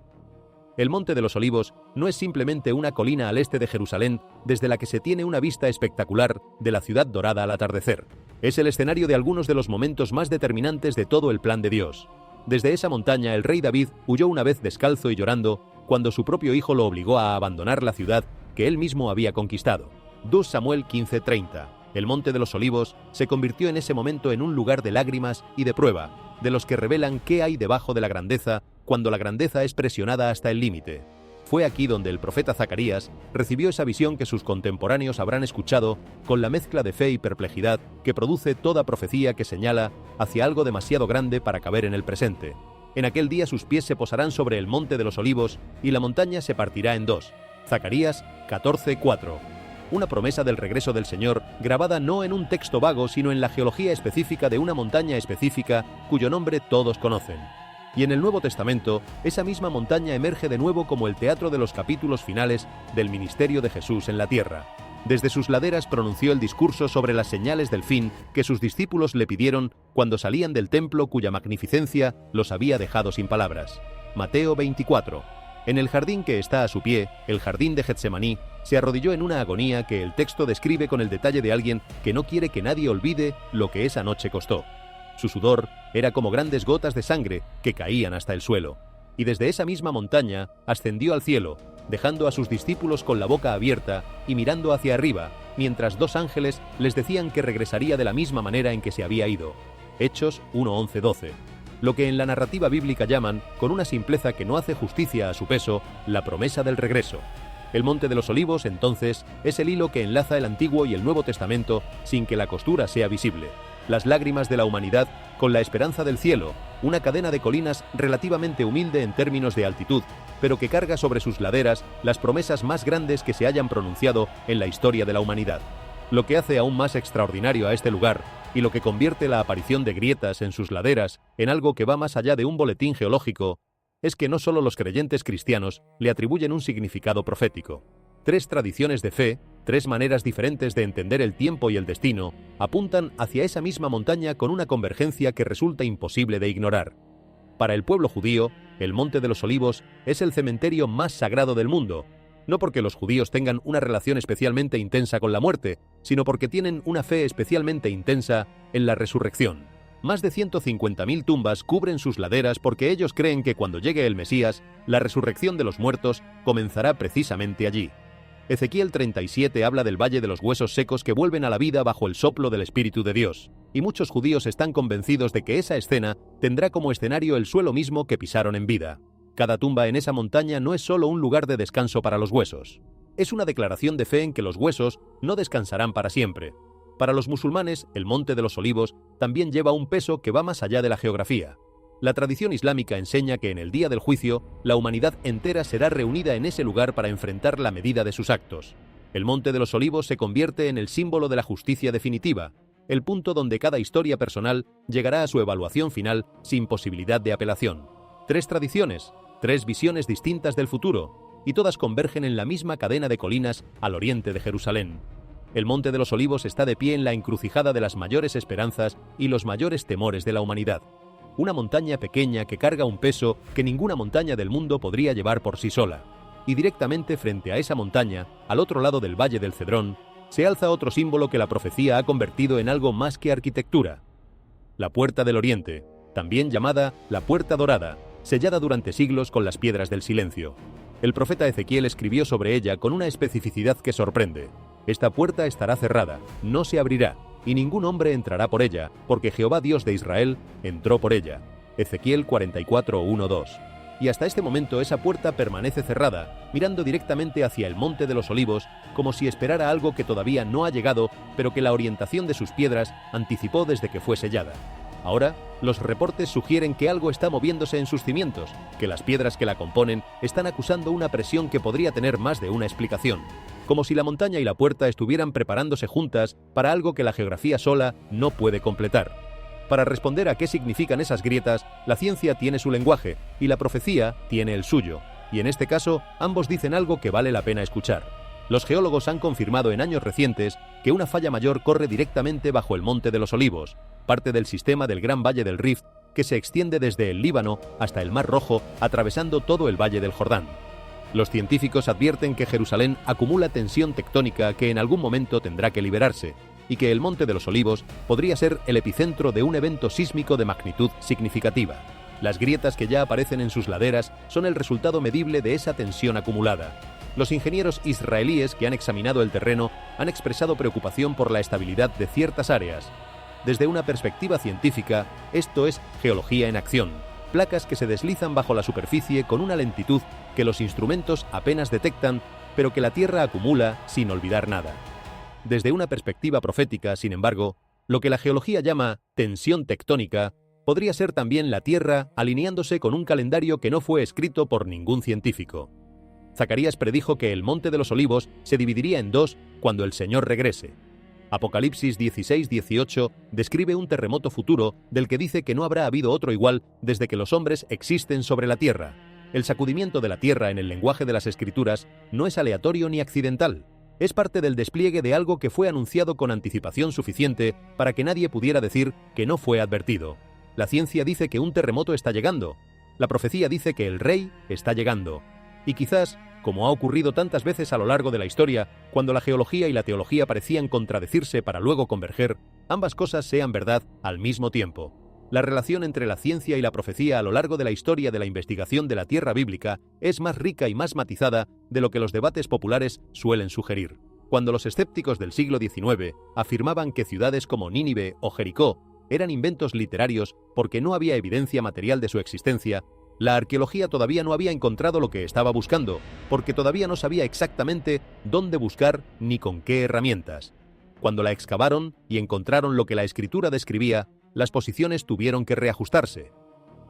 El Monte de los Olivos no es simplemente una colina al este de Jerusalén desde la que se tiene una vista espectacular de la ciudad dorada al atardecer. Es el escenario de algunos de los momentos más determinantes de todo el plan de Dios. Desde esa montaña el rey David huyó una vez descalzo y llorando cuando su propio hijo lo obligó a abandonar la ciudad que él mismo había conquistado. 2 Samuel 15:30. El Monte de los Olivos se convirtió en ese momento en un lugar de lágrimas y de prueba, de los que revelan qué hay debajo de la grandeza cuando la grandeza es presionada hasta el límite. Fue aquí donde el profeta Zacarías recibió esa visión que sus contemporáneos habrán escuchado con la mezcla de fe y perplejidad que produce toda profecía que señala hacia algo demasiado grande para caber en el presente. En aquel día sus pies se posarán sobre el Monte de los Olivos y la montaña se partirá en dos. Zacarías 14:4. Una promesa del regreso del Señor grabada no en un texto vago sino en la geología específica de una montaña específica cuyo nombre todos conocen. Y en el Nuevo Testamento, esa misma montaña emerge de nuevo como el teatro de los capítulos finales del ministerio de Jesús en la tierra. Desde sus laderas pronunció el discurso sobre las señales del fin que sus discípulos le pidieron cuando salían del templo cuya magnificencia los había dejado sin palabras. Mateo 24. En el jardín que está a su pie, el jardín de Getsemaní, se arrodilló en una agonía que el texto describe con el detalle de alguien que no quiere que nadie olvide lo que esa noche costó. Su sudor era como grandes gotas de sangre que caían hasta el suelo, y desde esa misma montaña ascendió al cielo, dejando a sus discípulos con la boca abierta y mirando hacia arriba, mientras dos ángeles les decían que regresaría de la misma manera en que se había ido. Hechos 1:11-12. Lo que en la narrativa bíblica llaman, con una simpleza que no hace justicia a su peso, la promesa del regreso. El Monte de los Olivos, entonces, es el hilo que enlaza el Antiguo y el Nuevo Testamento sin que la costura sea visible. Las lágrimas de la humanidad con la esperanza del cielo, una cadena de colinas relativamente humilde en términos de altitud, pero que carga sobre sus laderas las promesas más grandes que se hayan pronunciado en la historia de la humanidad. Lo que hace aún más extraordinario a este lugar, y lo que convierte la aparición de grietas en sus laderas en algo que va más allá de un boletín geológico, es que no solo los creyentes cristianos le atribuyen un significado profético. Tres tradiciones de fe, tres maneras diferentes de entender el tiempo y el destino, apuntan hacia esa misma montaña con una convergencia que resulta imposible de ignorar. Para el pueblo judío, el Monte de los Olivos es el cementerio más sagrado del mundo, no porque los judíos tengan una relación especialmente intensa con la muerte, sino porque tienen una fe especialmente intensa en la resurrección. Más de 150.000 tumbas cubren sus laderas porque ellos creen que cuando llegue el Mesías, la resurrección de los muertos comenzará precisamente allí. Ezequiel 37 habla del valle de los huesos secos que vuelven a la vida bajo el soplo del Espíritu de Dios, y muchos judíos están convencidos de que esa escena tendrá como escenario el suelo mismo que pisaron en vida. Cada tumba en esa montaña no es solo un lugar de descanso para los huesos. Es una declaración de fe en que los huesos no descansarán para siempre. Para los musulmanes, el Monte de los Olivos también lleva un peso que va más allá de la geografía. La tradición islámica enseña que en el día del juicio, la humanidad entera será reunida en ese lugar para enfrentar la medida de sus actos. El Monte de los Olivos se convierte en el símbolo de la justicia definitiva, el punto donde cada historia personal llegará a su evaluación final sin posibilidad de apelación. Tres tradiciones, tres visiones distintas del futuro, y todas convergen en la misma cadena de colinas al oriente de Jerusalén. El Monte de los Olivos está de pie en la encrucijada de las mayores esperanzas y los mayores temores de la humanidad. Una montaña pequeña que carga un peso que ninguna montaña del mundo podría llevar por sí sola. Y directamente frente a esa montaña, al otro lado del Valle del Cedrón, se alza otro símbolo que la profecía ha convertido en algo más que arquitectura. La Puerta del Oriente, también llamada la Puerta Dorada, sellada durante siglos con las piedras del silencio. El profeta Ezequiel escribió sobre ella con una especificidad que sorprende. Esta puerta estará cerrada, no se abrirá, y ningún hombre entrará por ella, porque Jehová Dios de Israel entró por ella. Ezequiel 44:1-2. Y hasta este momento esa puerta permanece cerrada, mirando directamente hacia el Monte de los Olivos, como si esperara algo que todavía no ha llegado, pero que la orientación de sus piedras anticipó desde que fue sellada. Ahora, los reportes sugieren que algo está moviéndose en sus cimientos, que las piedras que la componen están acusando una presión que podría tener más de una explicación, como si la montaña y la puerta estuvieran preparándose juntas para algo que la geografía sola no puede completar. Para responder a qué significan esas grietas, la ciencia tiene su lenguaje y la profecía tiene el suyo, y en este caso ambos dicen algo que vale la pena escuchar. Los geólogos han confirmado en años recientes que una falla mayor corre directamente bajo el Monte de los Olivos, parte del sistema del Gran Valle del Rift que se extiende desde el Líbano hasta el Mar Rojo, atravesando todo el Valle del Jordán. Los científicos advierten que Jerusalén acumula tensión tectónica que en algún momento tendrá que liberarse, y que el Monte de los Olivos podría ser el epicentro de un evento sísmico de magnitud significativa. Las grietas que ya aparecen en sus laderas son el resultado medible de esa tensión acumulada. Los ingenieros israelíes que han examinado el terreno han expresado preocupación por la estabilidad de ciertas áreas. Desde una perspectiva científica, esto es geología en acción, placas que se deslizan bajo la superficie con una lentitud que los instrumentos apenas detectan, pero que la Tierra acumula sin olvidar nada. Desde una perspectiva profética, sin embargo, lo que la geología llama tensión tectónica podría ser también la Tierra alineándose con un calendario que no fue escrito por ningún científico. Zacarías predijo que el Monte de los Olivos se dividiría en dos cuando el Señor regrese. Apocalipsis 16:18 describe un terremoto futuro del que dice que no habrá habido otro igual desde que los hombres existen sobre la Tierra. El sacudimiento de la Tierra en el lenguaje de las Escrituras no es aleatorio ni accidental. Es parte del despliegue de algo que fue anunciado con anticipación suficiente para que nadie pudiera decir que no fue advertido. La ciencia dice que un terremoto está llegando. La profecía dice que el Rey está llegando. Y quizás, como ha ocurrido tantas veces a lo largo de la historia, cuando la geología y la teología parecían contradecirse para luego converger, ambas cosas sean verdad al mismo tiempo. La relación entre la ciencia y la profecía a lo largo de la historia de la investigación de la tierra bíblica es más rica y más matizada de lo que los debates populares suelen sugerir. Cuando los escépticos del siglo XIX afirmaban que ciudades como Nínive o Jericó eran inventos literarios porque no había evidencia material de su existencia, la arqueología todavía no había encontrado lo que estaba buscando, porque todavía no sabía exactamente dónde buscar ni con qué herramientas. Cuando la excavaron y encontraron lo que la escritura describía, las posiciones tuvieron que reajustarse.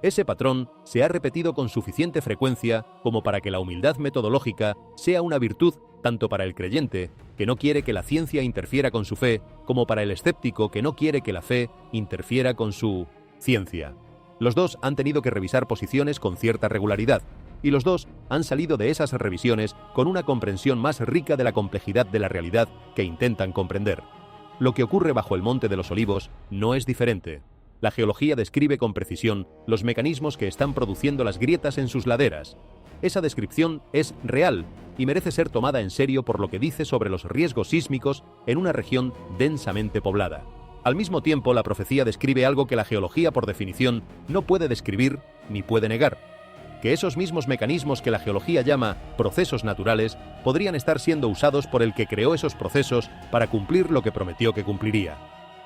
Ese patrón se ha repetido con suficiente frecuencia como para que la humildad metodológica sea una virtud tanto para el creyente, que no quiere que la ciencia interfiera con su fe, como para el escéptico, que no quiere que la fe interfiera con su ciencia. Los dos han tenido que revisar posiciones con cierta regularidad, y los dos han salido de esas revisiones con una comprensión más rica de la complejidad de la realidad que intentan comprender. Lo que ocurre bajo el Monte de los Olivos no es diferente. La geología describe con precisión los mecanismos que están produciendo las grietas en sus laderas. Esa descripción es real y merece ser tomada en serio por lo que dice sobre los riesgos sísmicos en una región densamente poblada. Al mismo tiempo, la profecía describe algo que la geología, por definición, no puede describir ni puede negar: que esos mismos mecanismos que la geología llama procesos naturales podrían estar siendo usados por el que creó esos procesos para cumplir lo que prometió que cumpliría.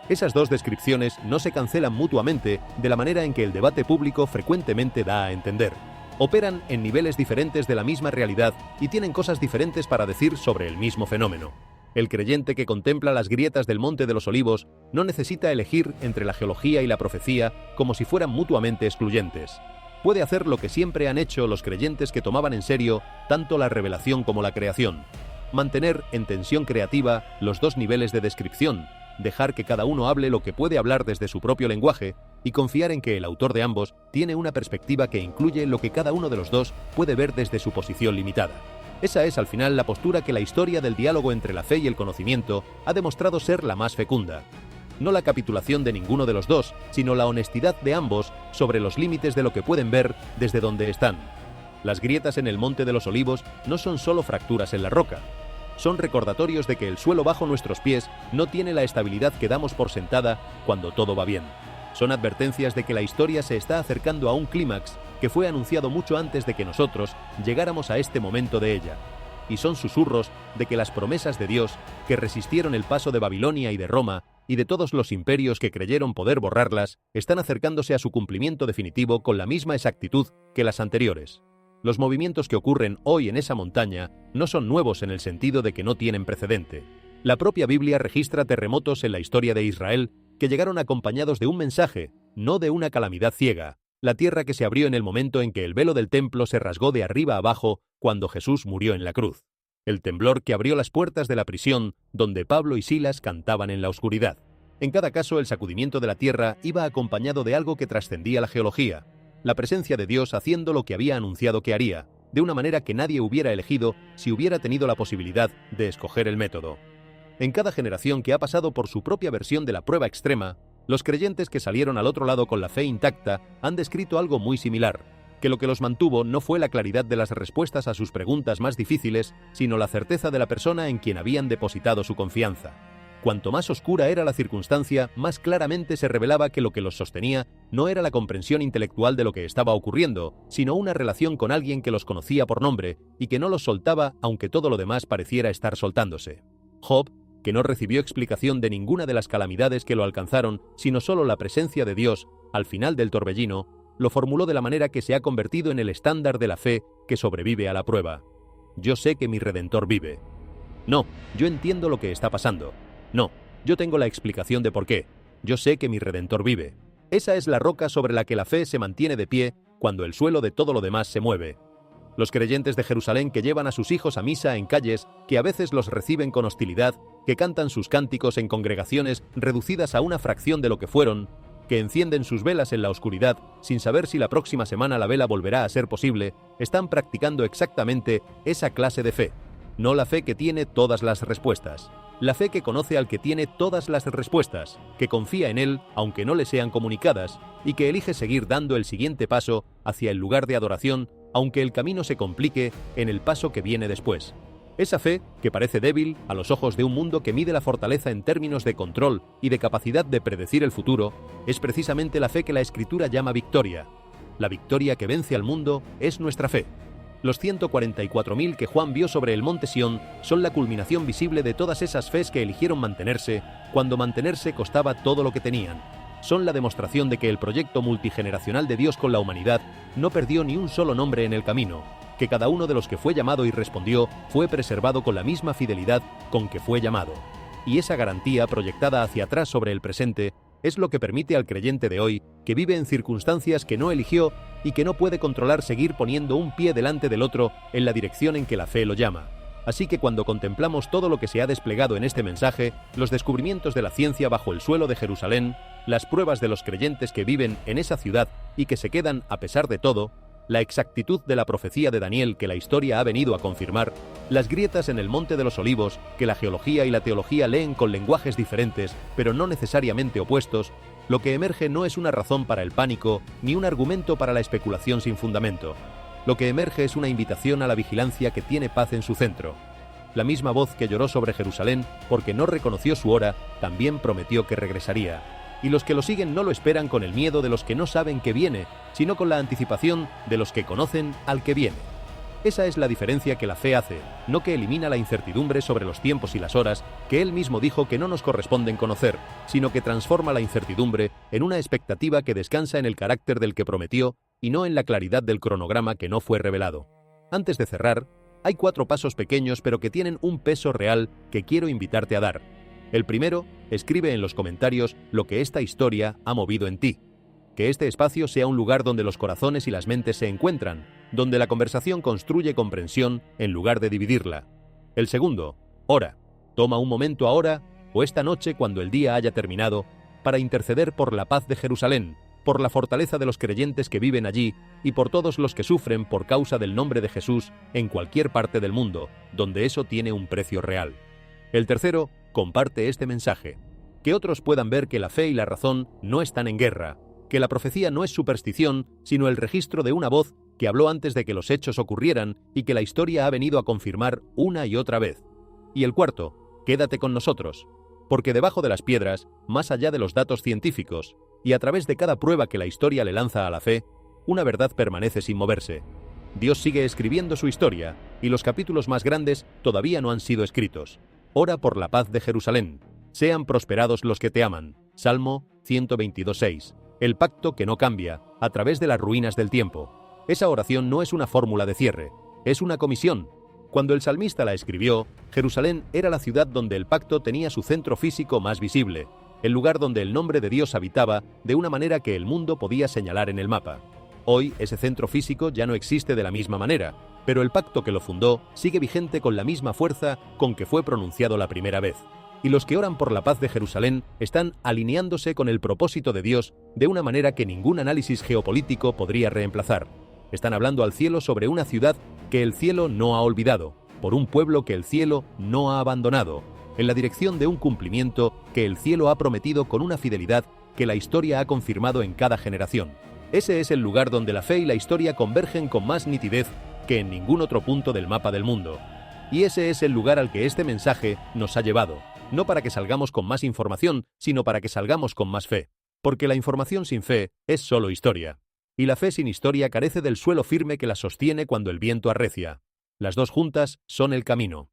Esas dos descripciones no se cancelan mutuamente de la manera en que el debate público frecuentemente da a entender. Operan en niveles diferentes de la misma realidad y tienen cosas diferentes para decir sobre el mismo fenómeno. El creyente que contempla las grietas del Monte de los Olivos no necesita elegir entre la geología y la profecía como si fueran mutuamente excluyentes. Puede hacer lo que siempre han hecho los creyentes que tomaban en serio tanto la revelación como la creación: mantener en tensión creativa los dos niveles de descripción, dejar que cada uno hable lo que puede hablar desde su propio lenguaje y confiar en que el autor de ambos tiene una perspectiva que incluye lo que cada uno de los dos puede ver desde su posición limitada. Esa es al final la postura que la historia del diálogo entre la fe y el conocimiento ha demostrado ser la más fecunda. No la capitulación de ninguno de los dos, sino la honestidad de ambos sobre los límites de lo que pueden ver desde donde están. Las grietas en el Monte de los Olivos no son solo fracturas en la roca. Son recordatorios de que el suelo bajo nuestros pies no tiene la estabilidad que damos por sentada cuando todo va bien. Son advertencias de que la historia se está acercando a un clímax que fue anunciado mucho antes de que nosotros llegáramos a este momento de ella. Y son susurros de que las promesas de Dios, que resistieron el paso de Babilonia y de Roma, y de todos los imperios que creyeron poder borrarlas, están acercándose a su cumplimiento definitivo con la misma exactitud que las anteriores. Los movimientos que ocurren hoy en esa montaña no son nuevos en el sentido de que no tienen precedente. La propia Biblia registra terremotos en la historia de Israel que llegaron acompañados de un mensaje, no de una calamidad ciega: la tierra que se abrió en el momento en que el velo del templo se rasgó de arriba a abajo cuando Jesús murió en la cruz. El temblor que abrió las puertas de la prisión donde Pablo y Silas cantaban en la oscuridad. En cada caso, el sacudimiento de la tierra iba acompañado de algo que trascendía la geología: la presencia de Dios haciendo lo que había anunciado que haría, de una manera que nadie hubiera elegido si hubiera tenido la posibilidad de escoger el método. En cada generación que ha pasado por su propia versión de la prueba extrema, los creyentes que salieron al otro lado con la fe intacta han descrito algo muy similar: que lo que los mantuvo no fue la claridad de las respuestas a sus preguntas más difíciles, sino la certeza de la persona en quien habían depositado su confianza. Cuanto más oscura era la circunstancia, más claramente se revelaba que lo que los sostenía no era la comprensión intelectual de lo que estaba ocurriendo, sino una relación con alguien que los conocía por nombre y que no los soltaba aunque todo lo demás pareciera estar soltándose. Job, que no recibió explicación de ninguna de las calamidades que lo alcanzaron, sino solo la presencia de Dios al final del torbellino, lo formuló de la manera que se ha convertido en el estándar de la fe que sobrevive a la prueba: yo sé que mi Redentor vive. No, yo entiendo lo que está pasando. No, yo tengo la explicación de por qué. Yo sé que mi Redentor vive. Esa es la roca sobre la que la fe se mantiene de pie cuando el suelo de todo lo demás se mueve. Los creyentes de Jerusalén que llevan a sus hijos a misa en calles que a veces los reciben con hostilidad, que cantan sus cánticos en congregaciones reducidas a una fracción de lo que fueron, que encienden sus velas en la oscuridad sin saber si la próxima semana la vela volverá a ser posible, están practicando exactamente esa clase de fe. No la fe que tiene todas las respuestas. La fe que conoce al que tiene todas las respuestas, que confía en él aunque no le sean comunicadas y que elige seguir dando el siguiente paso hacia el lugar de adoración aunque el camino se complique en el paso que viene después. Esa fe, que parece débil a los ojos de un mundo que mide la fortaleza en términos de control y de capacidad de predecir el futuro, es precisamente la fe que la Escritura llama victoria. La victoria que vence al mundo es nuestra fe. Los 144.000 que Juan vio sobre el monte Sión son la culminación visible de todas esas fes que eligieron mantenerse cuando mantenerse costaba todo lo que tenían. Son la demostración de que el proyecto multigeneracional de Dios con la humanidad no perdió ni un solo nombre en el camino, que cada uno de los que fue llamado y respondió fue preservado con la misma fidelidad con que fue llamado. Y esa garantía proyectada hacia atrás sobre el presente es lo que permite al creyente de hoy, que vive en circunstancias que no eligió y que no puede controlar, seguir poniendo un pie delante del otro en la dirección en que la fe lo llama. Así que cuando contemplamos todo lo que se ha desplegado en este mensaje, los descubrimientos de la ciencia bajo el suelo de Jerusalén, las pruebas de los creyentes que viven en esa ciudad y que se quedan a pesar de todo, la exactitud de la profecía de Daniel que la historia ha venido a confirmar, las grietas en el Monte de los Olivos que la geología y la teología leen con lenguajes diferentes, pero no necesariamente opuestos, lo que emerge no es una razón para el pánico ni un argumento para la especulación sin fundamento. Lo que emerge es una invitación a la vigilancia que tiene paz en su centro. La misma voz que lloró sobre Jerusalén porque no reconoció su hora, también prometió que regresaría. Y los que lo siguen no lo esperan con el miedo de los que no saben que viene, sino con la anticipación de los que conocen al que viene. Esa es la diferencia que la fe hace, no que elimina la incertidumbre sobre los tiempos y las horas, que él mismo dijo que no nos corresponden conocer, sino que transforma la incertidumbre en una expectativa que descansa en el carácter del que prometió y no en la claridad del cronograma que no fue revelado. Antes de cerrar, hay 4 pasos pequeños pero que tienen un peso real que quiero invitarte a dar. El primero, escribe en los comentarios lo que esta historia ha movido en ti. Que este espacio sea un lugar donde los corazones y las mentes se encuentran, donde la conversación construye comprensión en lugar de dividirla. El segundo, ora. Toma un momento ahora o esta noche cuando el día haya terminado para interceder por la paz de Jerusalén, por la fortaleza de los creyentes que viven allí y por todos los que sufren por causa del nombre de Jesús en cualquier parte del mundo, donde eso tiene un precio real. El tercero, comparte este mensaje. Que otros puedan ver que la fe y la razón no están en guerra, que la profecía no es superstición, sino el registro de una voz que habló antes de que los hechos ocurrieran y que la historia ha venido a confirmar una y otra vez. Y el cuarto, quédate con nosotros, porque debajo de las piedras, más allá de los datos científicos, y a través de cada prueba que la historia le lanza a la fe, una verdad permanece sin moverse. Dios sigue escribiendo su historia, y los capítulos más grandes todavía no han sido escritos. Ora por la paz de Jerusalén. Sean prosperados los que te aman. Salmo 122:6. El pacto que no cambia, a través de las ruinas del tiempo. Esa oración no es una fórmula de cierre, es una comisión. Cuando el salmista la escribió, Jerusalén era la ciudad donde el pacto tenía su centro físico más visible, el lugar donde el nombre de Dios habitaba de una manera que el mundo podía señalar en el mapa. Hoy ese centro físico ya no existe de la misma manera, pero el pacto que lo fundó sigue vigente con la misma fuerza con que fue pronunciado la primera vez. Y los que oran por la paz de Jerusalén están alineándose con el propósito de Dios de una manera que ningún análisis geopolítico podría reemplazar. Están hablando al cielo sobre una ciudad que el cielo no ha olvidado, por un pueblo que el cielo no ha abandonado, en la dirección de un cumplimiento que el cielo ha prometido con una fidelidad que la historia ha confirmado en cada generación. Ese es el lugar donde la fe y la historia convergen con más nitidez que en ningún otro punto del mapa del mundo. Y ese es el lugar al que este mensaje nos ha llevado, no para que salgamos con más información, sino para que salgamos con más fe. Porque la información sin fe es solo historia. Y la fe sin historia carece del suelo firme que la sostiene cuando el viento arrecia. Las dos juntas son el camino.